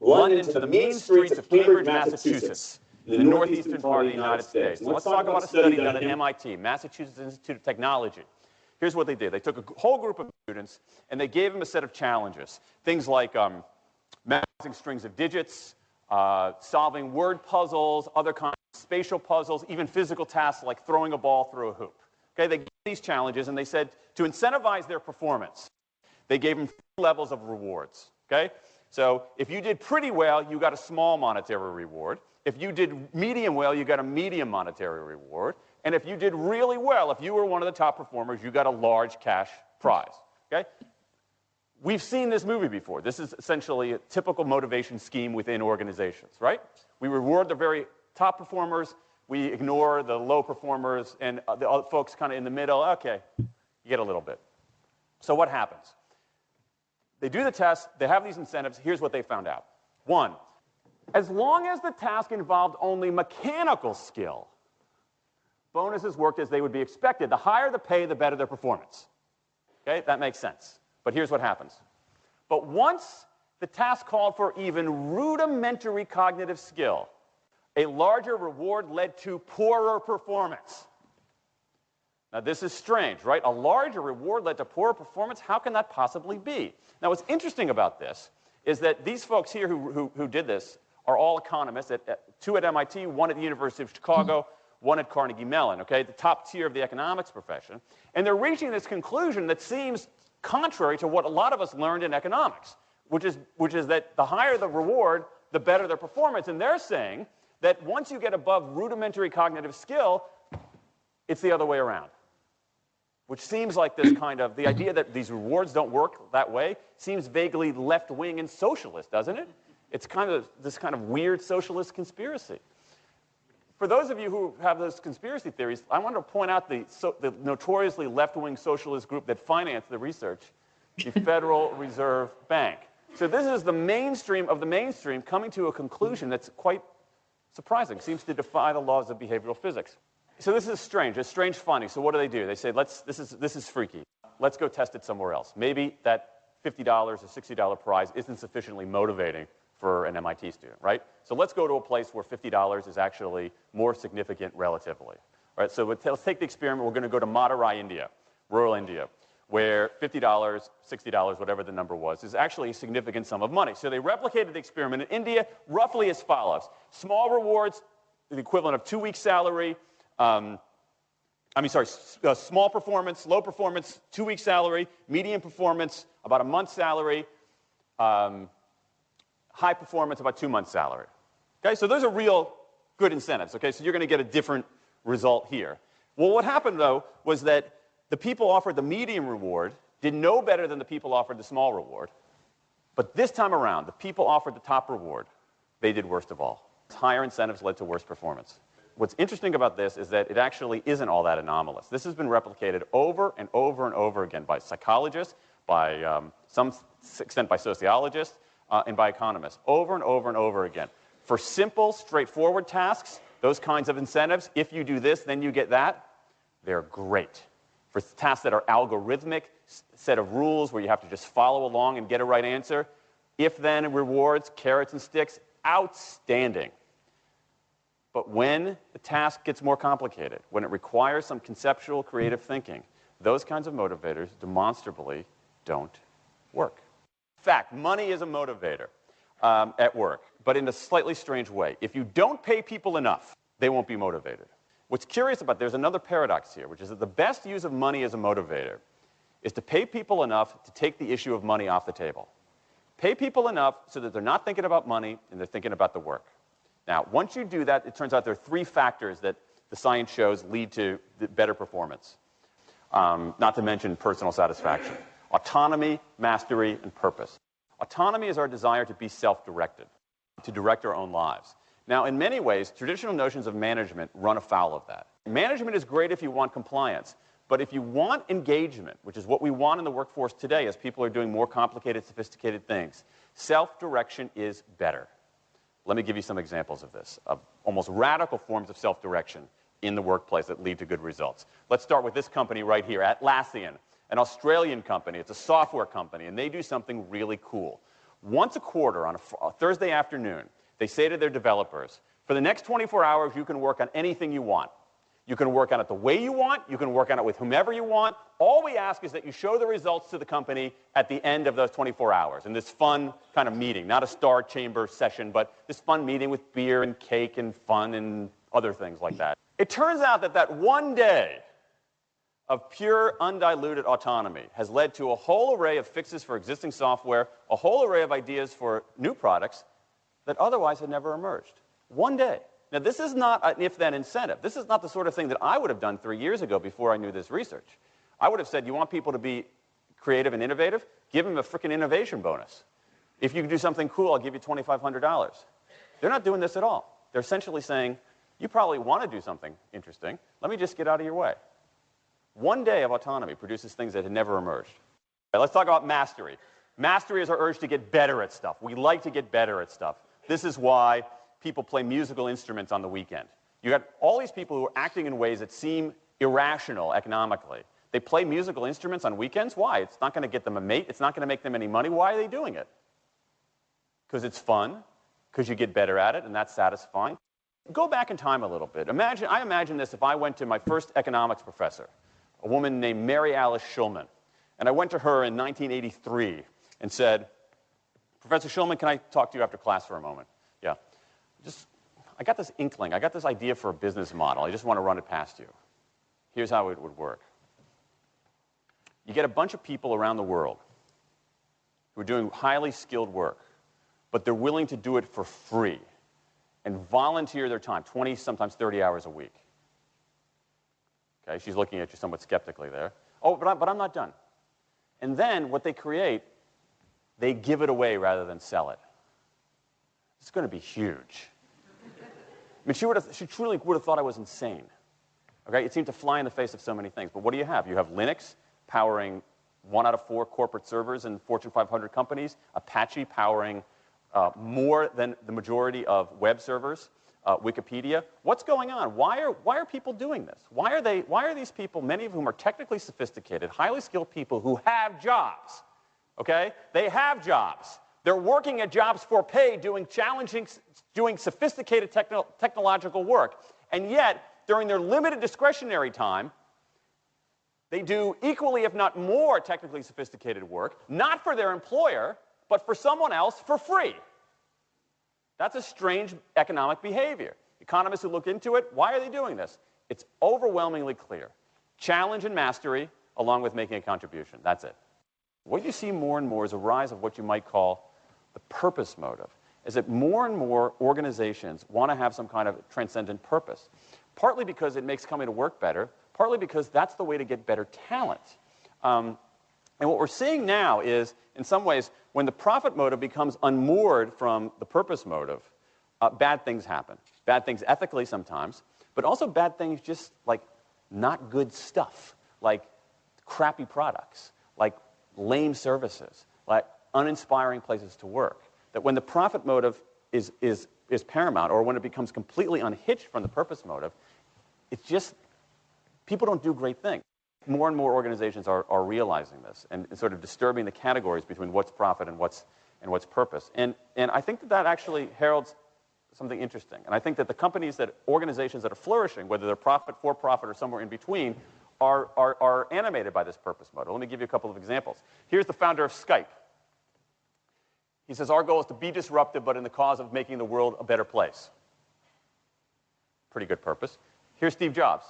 London to the mean streets of Cambridge, Massachusetts, in the northeastern part of the United States. And let's talk about a study done at MIT, Massachusetts Institute of Technology. Here's what they did. They took a whole group of students, and they gave them a set of challenges. Things like memorizing strings of digits, solving word puzzles, other kinds of spatial puzzles, even physical tasks like throwing a ball through a hoop. Okay, they gave these challenges, and they said to incentivize their performance, they gave them 3 levels of rewards. Okay, so if you did pretty well, you got a small monetary reward. If you did medium well, you got a medium monetary reward. And if you did really well, if you were one of the top performers, you got a large cash prize. Okay? We've seen this movie before. This is essentially a typical motivation scheme within organizations, right? We reward the very top performers, we ignore the low performers, and the other folks kind of in the middle. Okay, you get a little bit. So what happens? They do the test, they have these incentives. Here's what they found out. 1, as long as the task involved only mechanical skill, bonuses worked as they would be expected. The higher the pay, the better their performance. Okay, that makes sense. But here's what happens. But once the task called for even rudimentary cognitive skill, a larger reward led to poorer performance. Now, this is strange, right? A larger reward led to poorer performance? How can that possibly be? Now, what's interesting about this is that these folks here who did this are all economists, 2 at MIT, 1 at the University of Chicago, 1 at Carnegie Mellon, okay, the top tier of the economics profession. And they're reaching this conclusion that seems contrary to what a lot of us learned in economics, which is that the higher the reward, the better their performance. And they're saying that once you get above rudimentary cognitive skill, it's the other way around. Which seems like this kind of, the idea that these rewards don't work that way seems vaguely left-wing and socialist, doesn't it? It's kind of this kind of weird socialist conspiracy. For those of you who have those conspiracy theories, I want to point out the notoriously left-wing socialist group that financed the research, the Federal Reserve Bank. So this is the mainstream of the mainstream coming to a conclusion that's quite surprising, seems to defy the laws of behavioral physics. So this is strange, a strange finding. So what do? They say, this is freaky. Let's go test it somewhere else. Maybe that $50 or $60 prize isn't sufficiently motivating for an MIT student, right? So let's go to a place where $50 is actually more significant relatively. All right, so let's take the experiment. We're going to go to Madurai, India, rural India, where $50, $60, whatever the number was, is actually a significant sum of money. So they replicated the experiment in India roughly as follows. Small rewards, the equivalent of 2 weeks' salary. Small performance, low performance, 2 weeks' salary. Medium performance, about a month's salary. High performance, about 2 months' salary. Okay, so those are real good incentives. Okay, so you're going to get a different result here. Well, what happened, though, was that the people offered the medium reward did no better than the people offered the small reward. But this time around, the people offered the top reward. They did worst of all. Higher incentives led to worse performance. What's interesting about this is that it actually isn't all that anomalous. This has been replicated over and over and over again by psychologists, by some extent by sociologists, and by economists, over and over and over again. For simple, straightforward tasks, those kinds of incentives, if you do this, then you get that, they're great. For tasks that are algorithmic, set of rules where you have to just follow along and get a right answer, if-then rewards, carrots and sticks, outstanding. But when the task gets more complicated, when it requires some conceptual, creative thinking, those kinds of motivators demonstrably don't work. In fact, money is a motivator at work, but in a slightly strange way. If you don't pay people enough, they won't be motivated. What's curious about, there's another paradox here, which is that the best use of money as a motivator is to pay people enough to take the issue of money off the table. Pay people enough so that they're not thinking about money and they're thinking about the work. Now, once you do that, it turns out there are 3 factors that the science shows lead to better performance, not to mention personal satisfaction. Autonomy, mastery, and purpose. Autonomy is our desire to be self-directed, to direct our own lives. Now, in many ways, traditional notions of management run afoul of that. Management is great if you want compliance, but if you want engagement, which is what we want in the workforce today as people are doing more complicated, sophisticated things, self-direction is better. Let me give you some examples of this, of almost radical forms of self-direction in the workplace that lead to good results. Let's start with this company right here, Atlassian, an Australian company. It's a software company, and they do something really cool. Once a quarter on a Thursday afternoon, they say to their developers, for the next 24 hours, you can work on anything you want. You can work on it the way you want. You can work on it with whomever you want. All we ask is that you show the results to the company at the end of those 24 hours in this fun kind of meeting, not a star chamber session, but this fun meeting with beer and cake and fun and other things like that. It turns out that that one day of pure, undiluted autonomy has led to a whole array of fixes for existing software, a whole array of ideas for new products that otherwise had never emerged. One day. Now, this is not an if-then incentive. This is not the sort of thing that I would have done 3 years ago before I knew this research. I would have said, you want people to be creative and innovative? Give them a frickin' innovation bonus. If you can do something cool, I'll give you $2,500. They're not doing this at all. They're essentially saying, you probably want to do something interesting. Let me just get out of your way. One day of autonomy produces things that had never emerged. Right, let's talk about mastery. Mastery is our urge to get better at stuff. We like to get better at stuff. This is why people play musical instruments on the weekend. You got all these people who are acting in ways that seem irrational economically. They play musical instruments on weekends. Why? It's not going to get them a mate. It's not going to make them any money. Why are they doing it? Because it's fun, because you get better at it, and that's satisfying. Go back in time a little bit. I imagine this if I went to my first economics professor, a woman named Mary Alice Schulman, and I went to her in 1983 and said, Professor Schulman, can I talk to you after class for a moment? Yeah. I got this inkling. I got this idea for a business model. I just want to run it past you. Here's how it would work. You get a bunch of people around the world who are doing highly skilled work, but they're willing to do it for free and volunteer their time, 20, sometimes 30 hours a week. Okay, she's looking at you somewhat skeptically there. Oh, but I'm not done. And then what they create, they give it away rather than sell it. It's going to be huge. I mean, she truly would have thought I was insane. Okay, it seemed to fly in the face of so many things. But what do you have? You have Linux powering 1 out of 4 corporate servers in Fortune 500 companies, Apache powering more than the majority of web servers, Wikipedia. What's going on? Why are people doing this? Why are these people, many of whom are technically sophisticated, highly skilled people who have jobs? Okay, they have jobs. They're working at jobs for pay, doing sophisticated technological work. And yet, during their limited discretionary time, they do equally, if not more, technically sophisticated work, not for their employer, but for someone else for free. That's a strange economic behavior. Economists who look into it, why are they doing this? It's overwhelmingly clear. Challenge and mastery, along with making a contribution. That's it. What you see more and more is a rise of what you might call the purpose motive, is that more and more organizations want to have some kind of transcendent purpose, partly because it makes coming to work better, partly because that's the way to get better talent. And what we're seeing now is, in some ways, when the profit motive becomes unmoored from the purpose motive, bad things happen. Bad things ethically sometimes, but also bad things just like not good stuff, like crappy products, like lame services, like uninspiring places to work. That when the profit motive is paramount, or when it becomes completely unhitched from the purpose motive, it's just, people don't do great things. More and more organizations are realizing this and sort of disturbing the categories between what's profit and what's purpose. And I think that actually heralds something interesting. And I think that the organizations that are flourishing, whether they're profit, for profit, or somewhere in between, are animated by this purpose motive. Let me give you a couple of examples. Here's the founder of Skype. He says, our goal is to be disruptive, but in the cause of making the world a better place. Pretty good purpose. Here's Steve Jobs.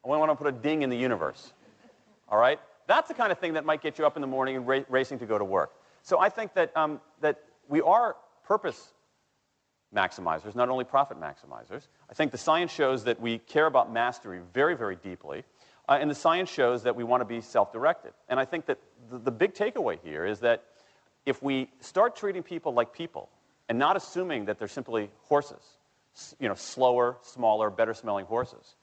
I want to put a ding in the universe. All right? That's the kind of thing that might get you up in the morning and racing to go to work. So I think that, that we are purpose maximizers, not only profit maximizers. I think the science shows that we care about mastery very, very deeply. And the science shows that we want to be self-directed. And I think that the big takeaway here is that if we start treating people like people and not assuming that they're simply horses, slower, smaller, better-smelling horses,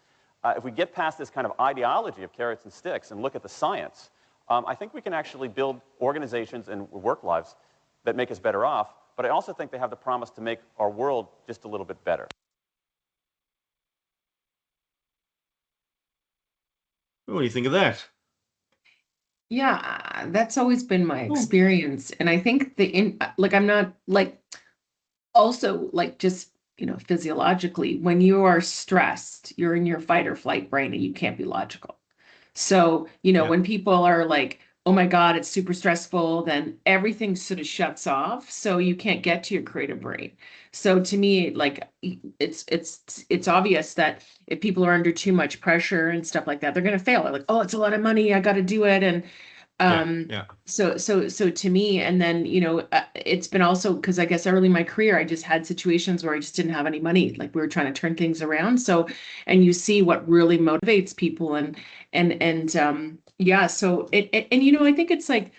if we get past this kind of ideology of carrots and sticks and look at the science, I think we can actually build organizations and work lives that make us better off, but I also think they have the promise to make our world just a little bit better. What do you think of that? Yeah, that's always been my Cool. experience. And I think I'm not also just, physiologically, when you are stressed, you're in your fight or flight brain and you can't be logical. So, Yeah. when people are like, oh my God, it's super stressful, then everything sort of shuts off. So you can't get to your creative brain. So to me, it's obvious that if people are under too much pressure and stuff like that, they're going to fail. They're like, oh, it's a lot of money, I got to do it. And Yeah. so to me, and then, it's been also because I guess early in my career, I just had situations where I just didn't have any money. Like we were trying to turn things around. So, and you see what really motivates people yeah. So I think it's like,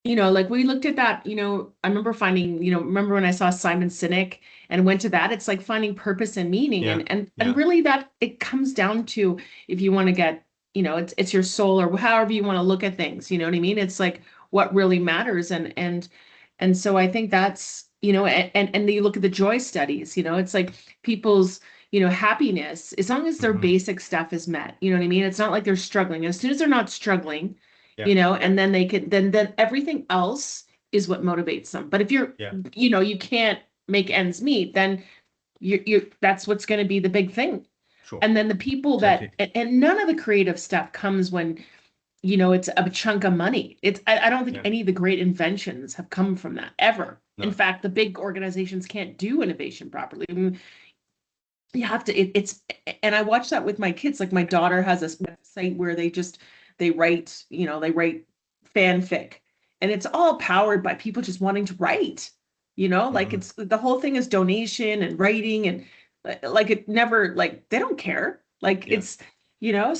we looked at that, I remember finding, remember when I saw Simon Sinek and went to that, it's like finding purpose and meaning. Yeah. And really that it comes down to, if you want to get, it's your soul or however you want to look at things, you know what I mean? It's like what really matters. And so I think that's, and you look at the joy studies, it's like people's, happiness, as long as their Mhm. basic stuff is met, you know what I mean? It's not like they're struggling. As soon as they're not struggling, Yeah. and then they could, then everything else is what motivates them. But if you're, Yeah. you can't make ends meet, then that's what's going to be the big thing. Sure. And then the people Exactly. and none of the creative stuff comes when, it's a chunk of money. I don't think Yeah. any of the great inventions have come from that ever. No. In fact, the big organizations can't do innovation properly. I mean, you have to, and I watch that with my kids. Like my daughter has a site where they write, they write fanfic, and it's all powered by people just wanting to write, like Mhm. it's the whole thing is donation and writing, and like it never, like they don't care. Like Yeah. it's,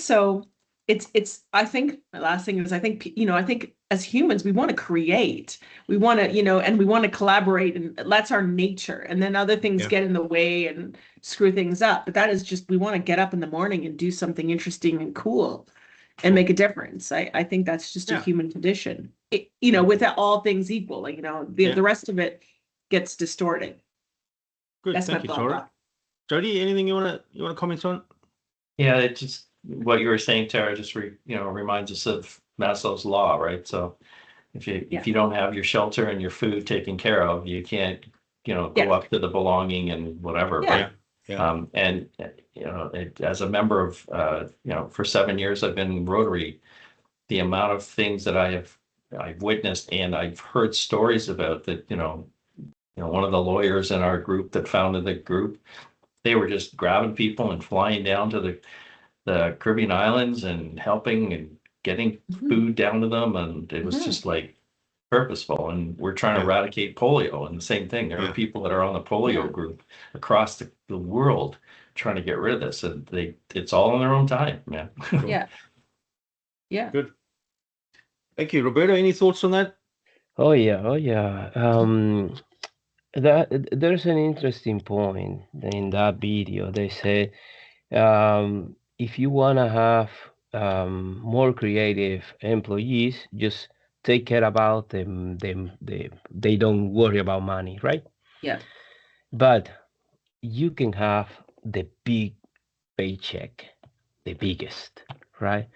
so it's, I think my last thing is, I think, I think as humans, we want to create, we want to, and we want to collaborate, and that's our nature. And then other things Yeah. get in the way and screw things up. But that is just, we want to get up in the morning and do something interesting and cool and Sure. make a difference. I think that's just a Yeah. human condition. With all things equal, like, Yeah. the rest of it gets distorted. Good. That's my Thank you, thought. Tara. Jody, anything you wanna comment on? Yeah, it just what you were saying, Tara, just reminds us of Maslow's law, right? So if you don't have your shelter and your food taken care of, you can't go Yeah. up to the belonging and whatever, Yeah. right? Yeah. And as a member of for 7 years I've been in Rotary, the amount of things that I've witnessed and I've heard stories about that, one of the lawyers in our group that founded the group, they were just grabbing people and flying down to the Caribbean islands and helping and getting Mhm. food down to them, and it was Mhm. just like purposeful. And we're trying to Yeah. eradicate polio, and the same thing. There Yeah. are people that are on the polio Yeah. group across the world trying to get rid of this, and it's all in their own time, man. Sure. Yeah. Yeah. Good. Thank you, Roberto. Any thoughts on that? Oh yeah. There's an interesting point in that video. They say if you wanna have more creative employees, just take care about them. They don't worry about money, right? Yeah. But you can have the big paycheck, the biggest, right?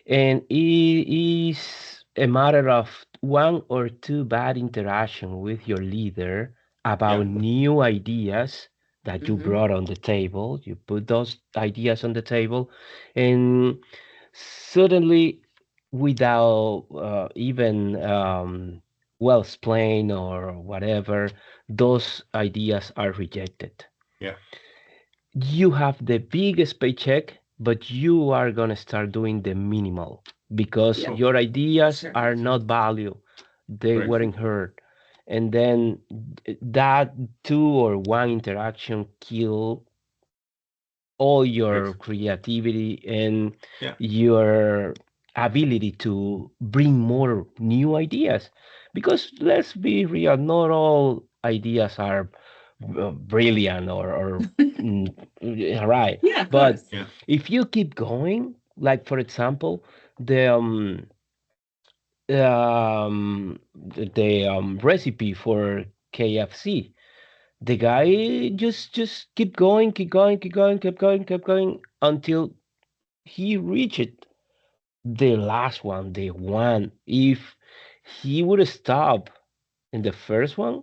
And it is a matter of one or two bad interaction with your leader about Yeah. new ideas that you Mhm. brought on the table. You put those ideas on the table, and suddenly, without even well explained or whatever, those ideas are rejected. Yeah. You have the biggest paycheck, but you are gonna start doing the minimal because Yeah. your ideas Sure. are not valued. They Right. weren't heard. And then that two or one interaction kill all your Right. creativity and Yeah. your ability to bring more new ideas. Because let's be real, not all ideas are brilliant or right. Yeah, of But course. Yeah. if you keep going, like for example, the recipe for KFC, the guy just keep going, keep going, keep going, keep going, keep going until he reached the last one, the one. If he would stop in the first one,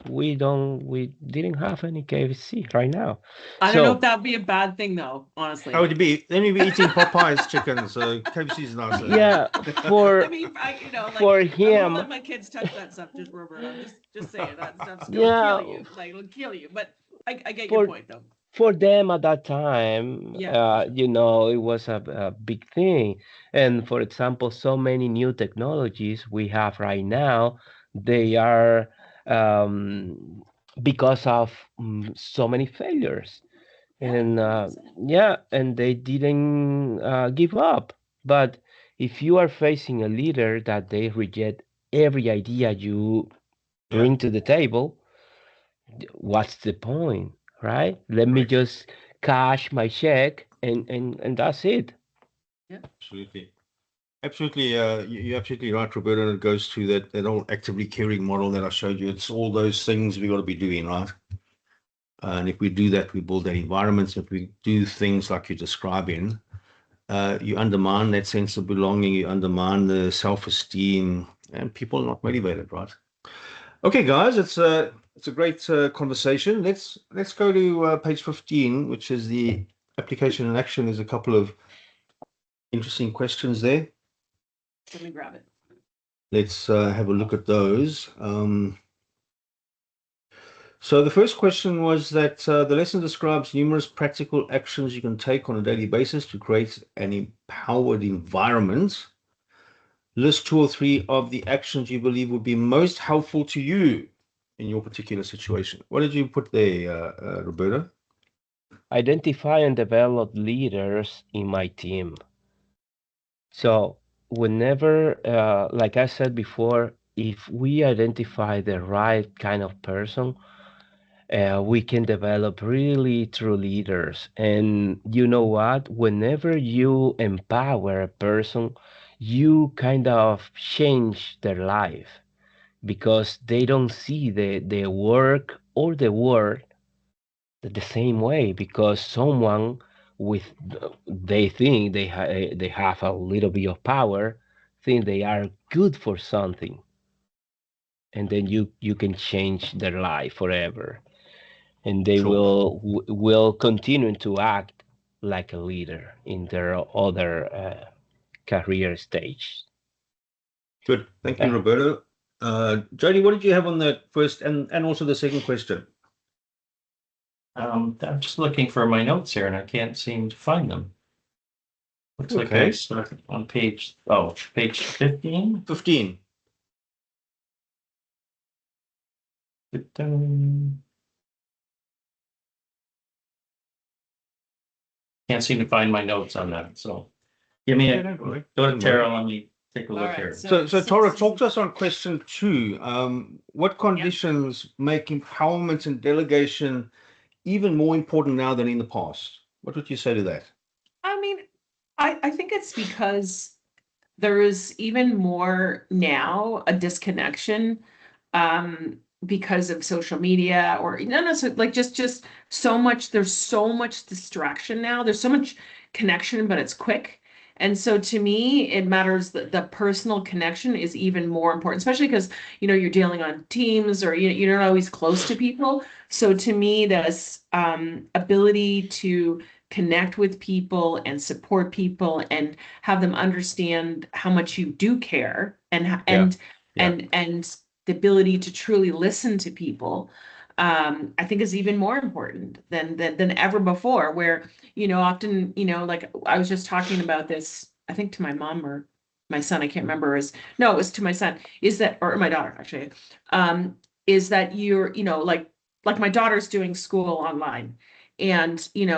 we didn't have any KFC right now. I don't know if So that would be a bad thing though, honestly. How would it be? Then you'd be eating Popeye's chicken, so KFC is nicer. yeah, I for mean, for I won't him, let my kids touch that stuff, just Robert. I'm just saying that stuff's gonna yeah, kill you. Like, it'll kill you. But I get your for point though. for them at that time, Yeah, for sure. you know, it was a big thing. And for example, so many new technologies we have right now, they are um, because of so many failures. Yeah, And 100%. yeah, and they didn't give up. But if you are facing a leader that they reject every idea you Yeah. bring to the table, what's the point, right? Let me Correct. just cash my check and that's it. Absolutely. Absolutely. You're absolutely right, Roberto. And it goes to that old actively caring model that I showed you. It's all those things we got to be doing, right? And if we do that, we build that environment. If we do things like you're describing, you undermine that sense of belonging, you undermine the self-esteem, and people are not motivated, right? Okay, guys, it's a great conversation. Let's go to page 15, which is the application in action. There's a couple of interesting questions there. Let me grab it. Let's have a look at those. So the first question was that the lesson describes numerous practical actions you can take on a daily basis to create an empowered environment. List two or three of the actions you believe would be most helpful to you in your particular situation. What did you put there, Roberta? Identify and develop leaders in my team. So whenever, like I said before, if we identify the right kind of person, we can develop really true leaders. And you know what? Whenever you empower a person, you kind of change their life because they don't see the work or the world the same way because someone with they think they have a little bit of power, think they are good for something, and then you can change their life forever, and they Sure. will continue to act like a leader in their other career stage. Good. Thank you, Uh, Roberta. Jody, what did you have on that first and also the second question? I'm just looking for my notes here and I can't seem to find them. Looks like I Okay. started on page 15. 15. Can't seem to find my notes on that, so give me Yeah, a, don't worry. go to Don't worry. Tara, let me take a All look right. here. So Tora, talk to us on question 2. What conditions make empowerment and delegation even more important now than in the past? What would you say to that? I mean, I think it's because there is even more now a disconnection because of social media or no, so like just so much, there's so much distraction now. There's so much connection, but it's quick. And so to me, it matters that the personal connection is even more important, especially because, you're dealing on teams or you're not always close to people. So to me, this ability to connect with people and support people and have them understand how much you do care and Yeah. Yeah. and the ability to truly listen to people, I think is even more important than ever before, where often like I was just talking about this, I think to my mom or my son, I can't remember, no, it was to my son, is that, or my daughter actually, is that you're like my daughter's doing school online, and in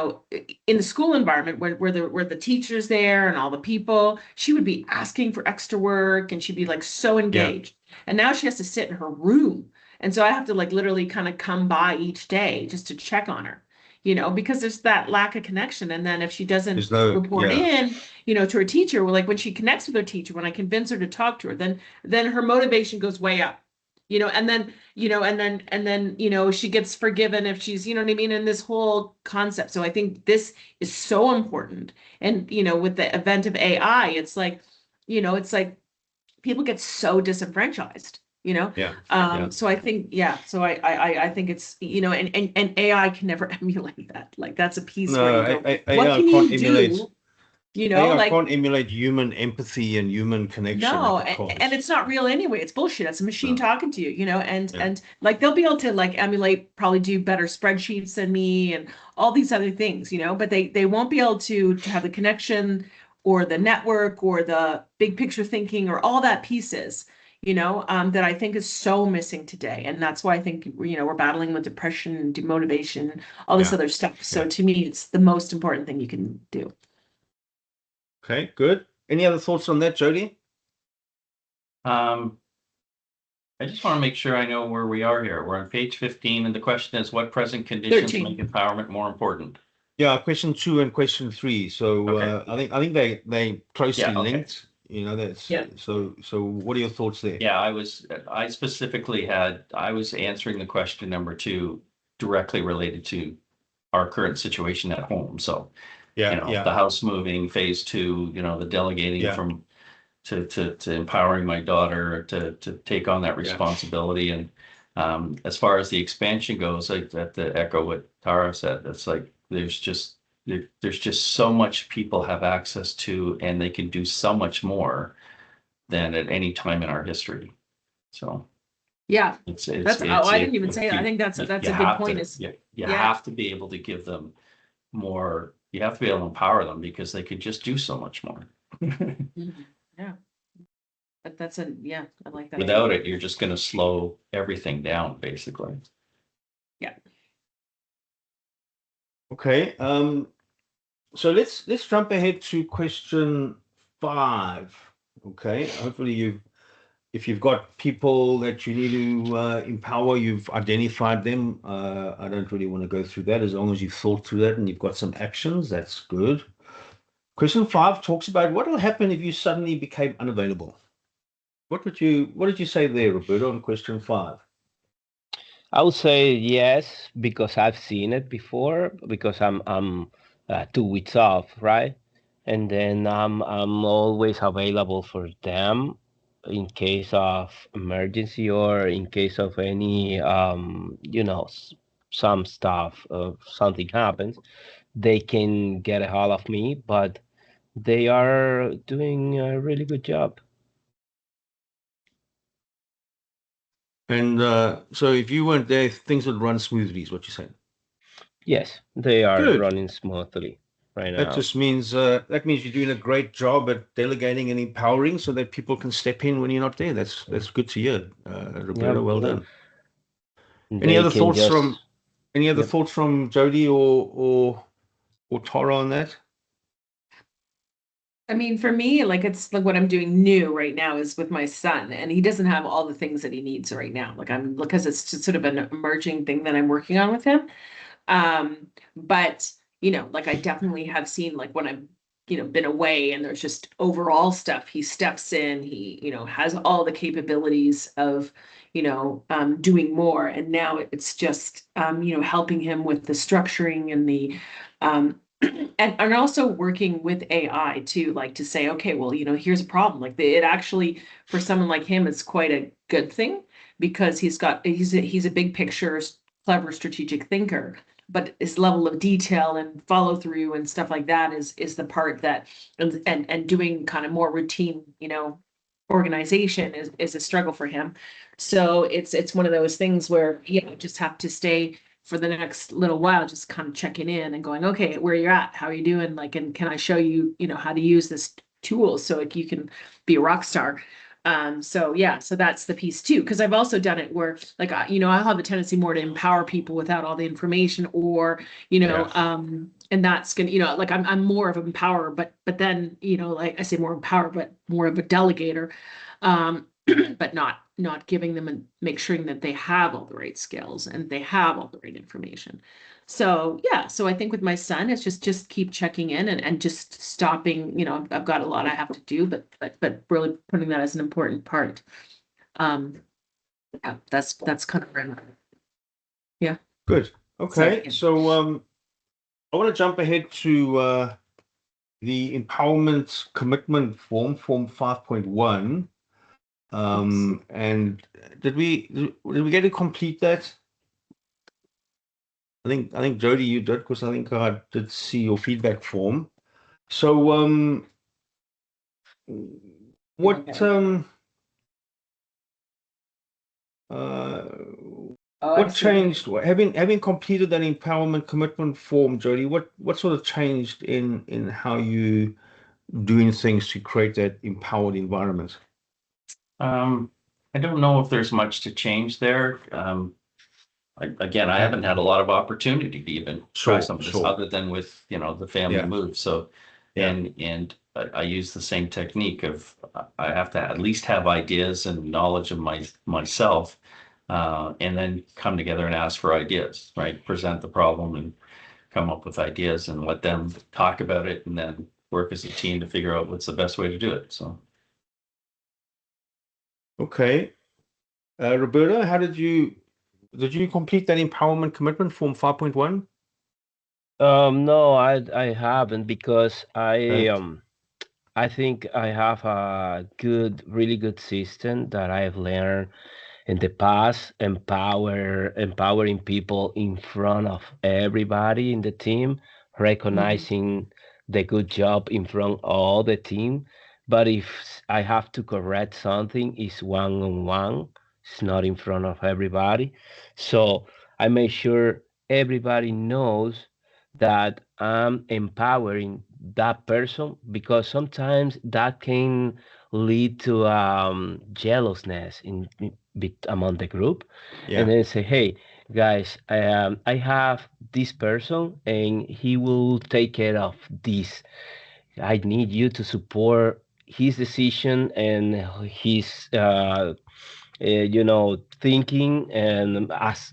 the school environment where the teachers there and all the people, she would be asking for extra work and she'd be like so engaged. And now she has to sit in her room. And so I have to like literally kind of come by each day just to check on her, because there's that lack of connection. And then if she doesn't report in, to her teacher, well, like when she connects with her teacher, when I convince her to talk to her, then her motivation goes way up. And then, she gets forgiven if she's, you know what I mean, in this whole concept. So I think this is so important. And, with the event of AI, it's like people get so disenfranchised, So I think, so I think it's, and AI can never emulate that. Like that's a piece where you go, what can you do? AI can't emulate human empathy and human connection. No, and it's not real anyway. It's bullshit. It's a machine talking to you, and like they'll be able to like emulate, probably do better spreadsheets than me and all these other things, but they won't be able to have the connection or the network or the big picture thinking or all that pieces, that I think is so missing today. And that's why I think, we're battling with depression, demotivation, all this other stuff. So to me, it's the most important thing you can do. Okay, good. Any other thoughts on that, Jody? I just want to make sure I know where we are here. We're on page 15, and the question is, what present conditions 13. make empowerment more important? Yeah, question 2 and question 3. So Okay. I think they closely linked. That's so. What are your thoughts there? Yeah, I was answering the question number 2 directly related to our current situation at home. So the house moving, phase 2, the delegating from to empowering my daughter to take on that responsibility. And as far as the expansion goes, I have to echo what Tara said. It's like there's just so much people have access to, and they can do so much more than at any time in our history. So I didn't even say that. I think that's a good point. You have to be able to give them more. You have to be able to empower them because they could just do so much more. Yeah. But I like that. Without it, you're just going to slow everything down, basically. Yeah. Okay. So let's jump ahead to question 5. Okay. Hopefully if you've got people that you need to empower, you've identified them. I don't really want to go through that. As long as you've thought through that and you've got some actions, that's good. Question 5 talks about what will happen if you suddenly became unavailable. What did you say there, Roberto, on question 5? I would say yes, because I've seen it before, because I'm 2 weeks off, right? And then I'm always available for them in case of emergency or in case of any some stuff, something happens, they can get a hold of me, but they are doing a really good job. And so if you weren't there, things would run smoothly, is what you're saying? Yes, they are Good. running smoothly right now. That just means you're doing a great job at delegating and empowering so that people can step in when you're not there. That's good to hear, Roberto. Well done. Any other thoughts from Jody or Tara on that? I mean, for me, like it's like what I'm doing new right now is with my son, and he doesn't have all the things that he needs right now. Because it's just sort of an emerging thing that I'm working on with him. But like I definitely have seen like when I've been away and there's just overall stuff, he steps in, he has all the capabilities of doing more, and now it's just helping him with the structuring and the and also working with AI too, like to say, okay, well, here's a problem. Like it actually, for someone like him, it's quite a good thing because he's a big picture, clever, strategic thinker. But his level of detail and follow through and stuff like that is the part that and doing kind of more routine, organization is a struggle for him. So it's one of those things where I just have to stay for the next little while, just kind of checking in and going, okay, where you're at, how are you doing? Like, and can I show you, how to use this tool so like you can be a rock star? So yeah, so that's the piece too, because I've also done it where like I'll have a tendency more to empower people without all the information, or and that's gonna like I'm more of an empower, but then like I say more empower, but more of a delegator, but not giving them and make sure that they have all the right skills and they have all the right information. So yeah, so I think with my son, it's just keep checking in and just stopping. I've got a lot I have to do, but really putting that as an important part. Yeah, that's kind of where I'm at. Yeah. Good. Okay. So I want to jump ahead to the empowerment commitment form 5.1. And did we get to complete that? I think Jody, you did, because I think I did see your feedback form. So what uh what changed? Having completed that empowerment commitment form, Jody, what sort of changed in how you doing things to create that empowered environment? I don't know if there's much to change there. Again, I haven't had a lot of opportunity to even try some of this other than with, the family move. So, and I use the same technique of I have to at least have ideas and knowledge of myself, and then come together and ask for ideas, right? Present the problem and come up with ideas and let them talk about it, and then work as a team to figure out what's the best way to do it. So. Okay. Roberta, did you complete that empowerment commitment form 5.1? No, I haven't, because I think I have a really good system that I've learned in the past, empowering people in front of everybody in the team, recognizing the good job in front of all the team. But if I have to correct something, it's one-on-one. It's not in front of everybody. So I make sure everybody knows that I'm empowering that person, because sometimes that can lead to jealousness among the group. And then say, hey guys, I have this person and he will take care of this. I need you to support his decision and his thinking, and as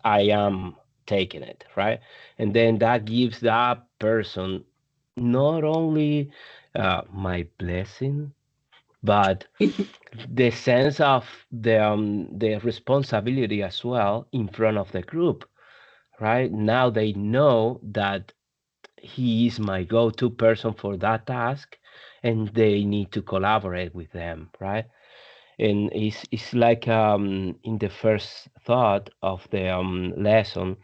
I am taking it, right? And then that gives that person not only my blessing, but the sense of the responsibility as well in front of the group, right? Now they know that he is my go-to person for that task, and they need to collaborate with them, right? And it's like in the first thought of the lesson,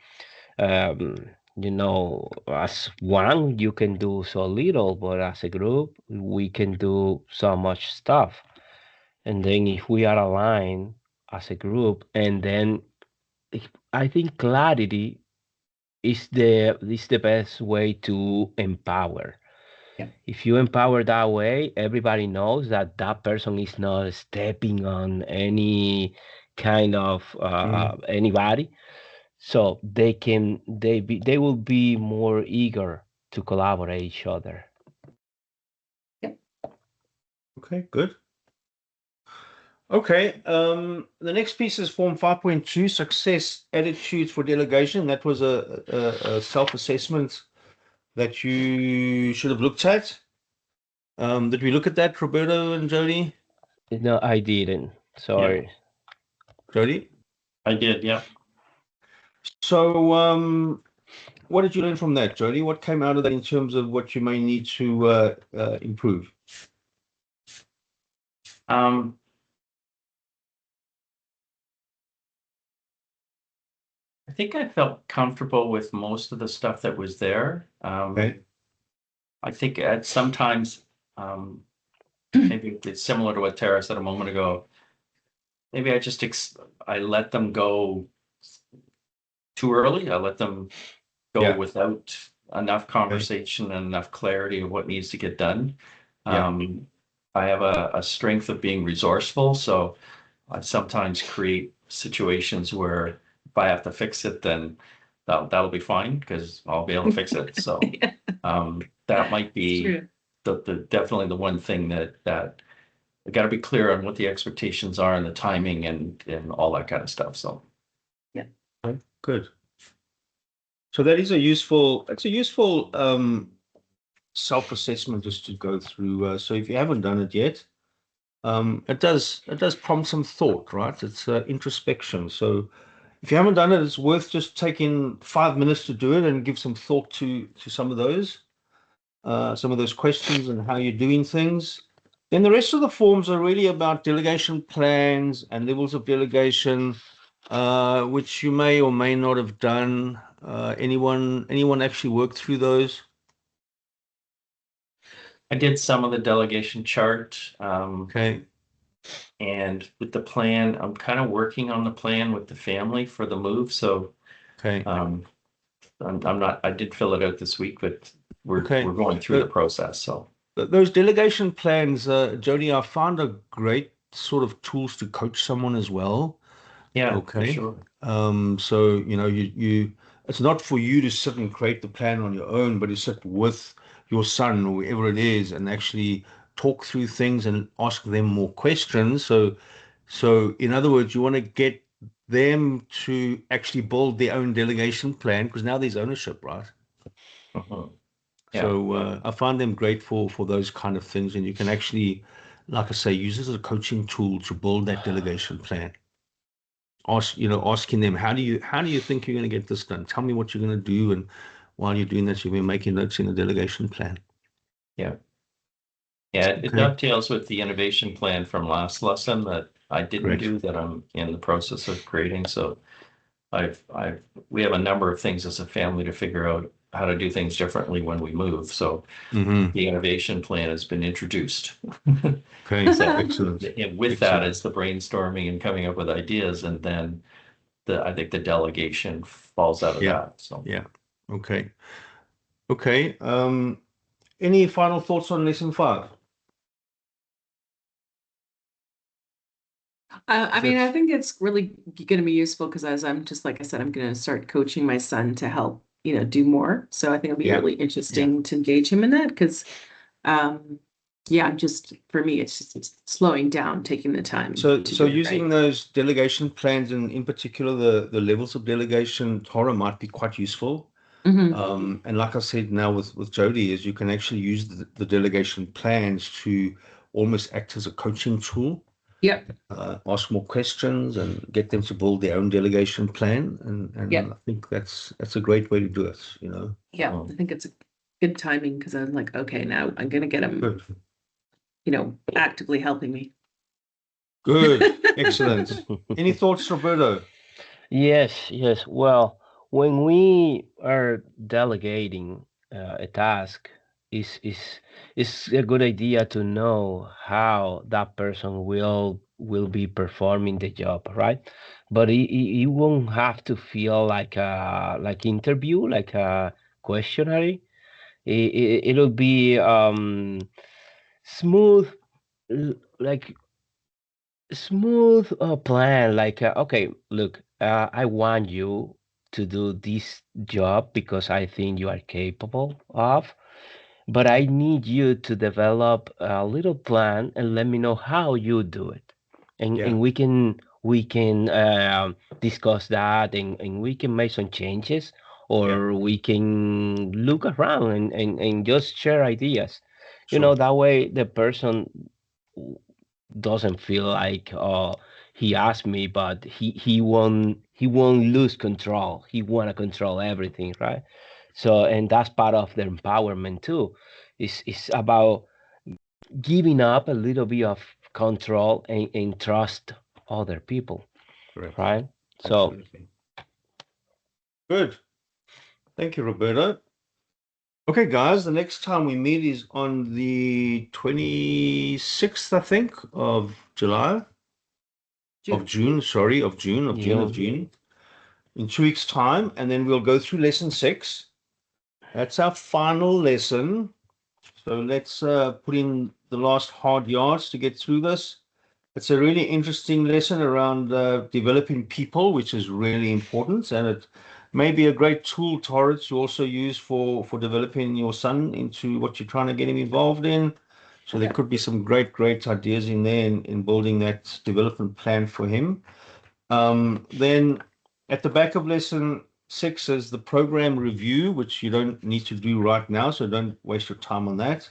um, as one you can do so little, but as a group we can do so much stuff. And then if we are aligned as a group, and then I think clarity is the best way to empower. Yeah. If you empower that way, everybody knows that that person is not stepping on any kind of anybody, so they will be more eager to collaborate each other. Okay, good. Okay, the next piece is form 5.2, success attitudes for delegation. That was a self-assessment that you should have looked at. Did we look at that, Roberto and Jody? No, I didn't. Sorry. Jody? I did, yeah. So, what did you learn from that, Jody? What came out of that in terms of what you may need to improve? I think I felt comfortable with most of the stuff that was there. Okay. I think at sometimes, maybe it's similar to what Tara said a moment ago. Maybe I let them go too early. I let them go without enough conversation and enough clarity of what needs to get done. I have a strength of being resourceful, so I sometimes create situations where if I have to fix it, then that'll be fine because I'll be able to fix it. So Yeah, that might it's be true. the definitely the one thing that I got to be clear on what the expectations are and the timing and all that kind of stuff. So Okay, good. So that is it's a useful self-assessment just to go through. So if you haven't done it yet, it does prompt some thought, right? It's introspection. So if you haven't done it, it's worth just taking 5 minutes to do it and give some thought to some of those questions and how you're doing things. Then the rest of the forms are really about delegation plans and levels of delegation, which you may or may not have done. Anyone actually worked through those? I did some of the delegation chart. Okay. And with the plan, I'm kind of working on the plan with the family for the move. So Okay. I'm not, I did fill it out this week, but we're Okay. going through the process. So Those delegation plans, Jody, I found a great sort of tools to coach someone as well. yeah, for Okay. sure. So, it's not for you to sit and create the plan on your own, but to sit with your son or whoever it is and actually talk through things and ask them more questions. So in other words, you want to get them to actually build their own delegation plan because now there's ownership, right? Mhm. Yeah. So I find them great for those kind of things, and you can actually, like I say, use this as a coaching tool to build that delegation plan. Asking them, how do you think you're going to get this done? Tell me what you're going to do, and while you're doing that, you'll be making notes in the delegation plan. Yeah. Yeah, it Okay, dovetails with the innovation plan from last lesson that I didn't correct. do that I'm in the process of creating. So we have a number of things as a family to figure out how to do things differently when we move. So Mm-hmm. the innovation plan has been introduced. Okay, So, excellent. and with that is the brainstorming and coming up with ideas, and then I think the delegation falls out of Yeah, that. So yeah. Okay, okay. Any final thoughts on lesson 5? I mean, I think it's really going to be useful because as I'm just like I said, I'm going to start coaching my son to help, do more. So I think it'll be Yeah, really interesting to engage him in that because, yeah, for me, it's slowing down, taking the time So, to so do it using right. those delegation plans and in particular the levels of delegation, Tara, might be quite useful. Mhm. And like I said now with Jody, is you can actually use the delegation plans to almost act as a coaching tool, Yep. ask more questions and get them to build their own delegation plan. And Yep. I think that's a great way to do it. Yeah. I think it's a good timing because I'm like, okay, now I'm going to get him, Good, actively helping me. good, excellent. Any thoughts, Roberto? Yes, yes. Well, when we are delegating a task, is it's a good idea to know how that person will be performing the job, right? But it won't have to feel like a interview, like a questionnaire. It'll be smooth, like smooth plan, like okay, look, I want you to do this job because I think you are capable of, but I need you to develop a little plan and let me know how you do it, and Yeah, we can discuss that, and we can make some changes, yeah, or we can look around and just share ideas. sure. That way the person doesn't feel like he asked me, but he won't lose control. He wanna control everything, right? So, and that's part of the empowerment too. It's about giving up a little bit of control and trust other people, Correct. right? So Absolutely. Good. Thank you, Roberto. Okay, guys, the next time we meet is on the 26th, I think, of July, of June, sorry, of June, of you June, in 2 weeks' time, and then we'll go through lesson 6. That's our final lesson. So let's put in the last hard yards to get through this. It's a really interesting lesson around developing people, which is really important, and it may be a great tool, Tara, to also use for developing your son into what you're trying to get him involved in. So there could be some great ideas in there in building that development plan for him. Then at the back of lesson 6 is the program review, which you don't need to do right now, so don't waste your time on that.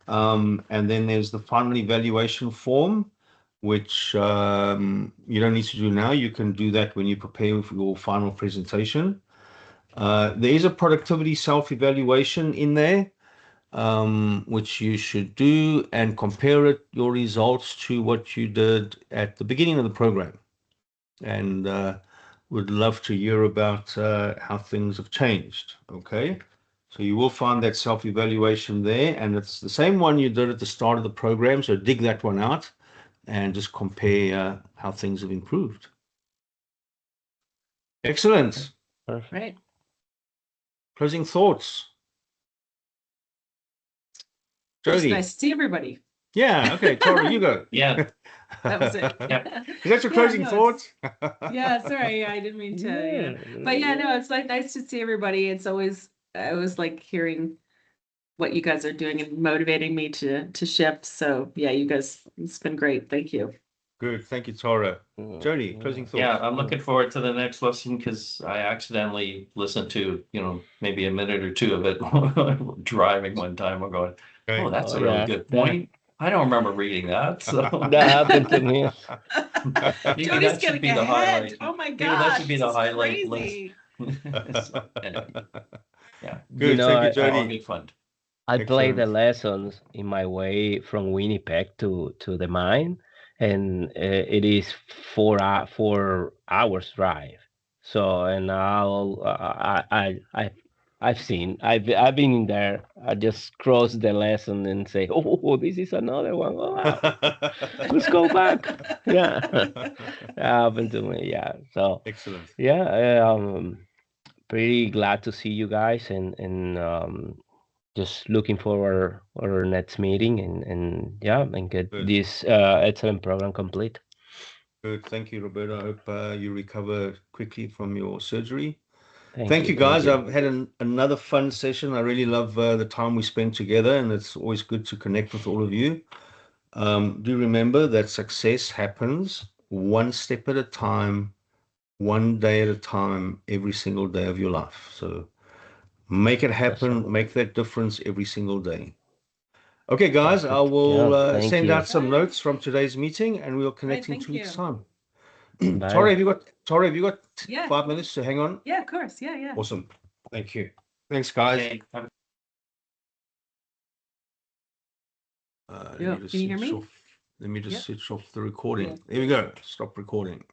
And then there's the final evaluation form, which you don't need to do now. You can do that when you prepare for your final presentation. There is a productivity self-evaluation in there, which you should do and compare your results to what you did at the beginning of the program. And would love to hear about how things have changed. Okay. So you will find that self-evaluation there, and it's the same one you did at the start of the program. So dig that one out and just compare how things have improved. Excellent. Perfect. Right. Closing thoughts. It's Jody. nice to see everybody. Yeah. Okay. Tori, you go. Yeah. That was it. Yeah. Is that your Yeah, closing no, thoughts? Yeah, sorry, I didn't mean to. Yeah. But yeah, no, it's like nice to see everybody. It's always I always like hearing what you guys are doing and motivating me to shift. So yeah, you guys, it's been great. Thank you. Good. Thank you, Tara. Jody, closing thoughts. Yeah, I'm looking forward to the next lesson because I accidentally listened to, maybe a minute or two of it driving one time. I'm going, Okay. oh, that's Oh, a really yeah. good point. I don't remember reading that. So That happened to me. maybe Jody's that should getting be the ahead. highlight. Oh my Maybe that gosh, should be this the is highlight crazy. list. So, anyway, yeah, Good. Thank you, all Jody. good fun. I play the Excellent. lessons in my way from Winnipeg to the mine, and it is 4 hours drive. So, and I've been in there. I just cross the lesson and say, oh, this is another one. Oh, wow. Let's go back. Yeah, that happened to me. Yeah. So, Excellent. yeah, pretty glad to see you guys, and just looking forward our next meeting, and yeah, and get Good. this excellent program complete. Good. Thank you, Roberto. I hope you recover quickly from your surgery. Thank Thank you. you, guys. Thank you. I've had another fun session. I really love the time we spent together, and it's always good to connect with all of you. Do remember that success happens one step at a time, one day at a time, every single day of your life. So make it happen, Awesome. make that difference every single day. Okay, guys, I Perfect. will Yeah, thank send you. out some Bye. notes from today's meeting, and we'll connect in thank 2 weeks' you. time. Bye. Tori, have you got Yeah. 5 minutes to hang on? Yeah, of course. Yeah. Awesome. Thank you. Thanks, guys. Okay, have a Let Yeah, me just can you hear switch me? off. Let me just Yep. switch off the recording. Yeah. There we go. Stop recording.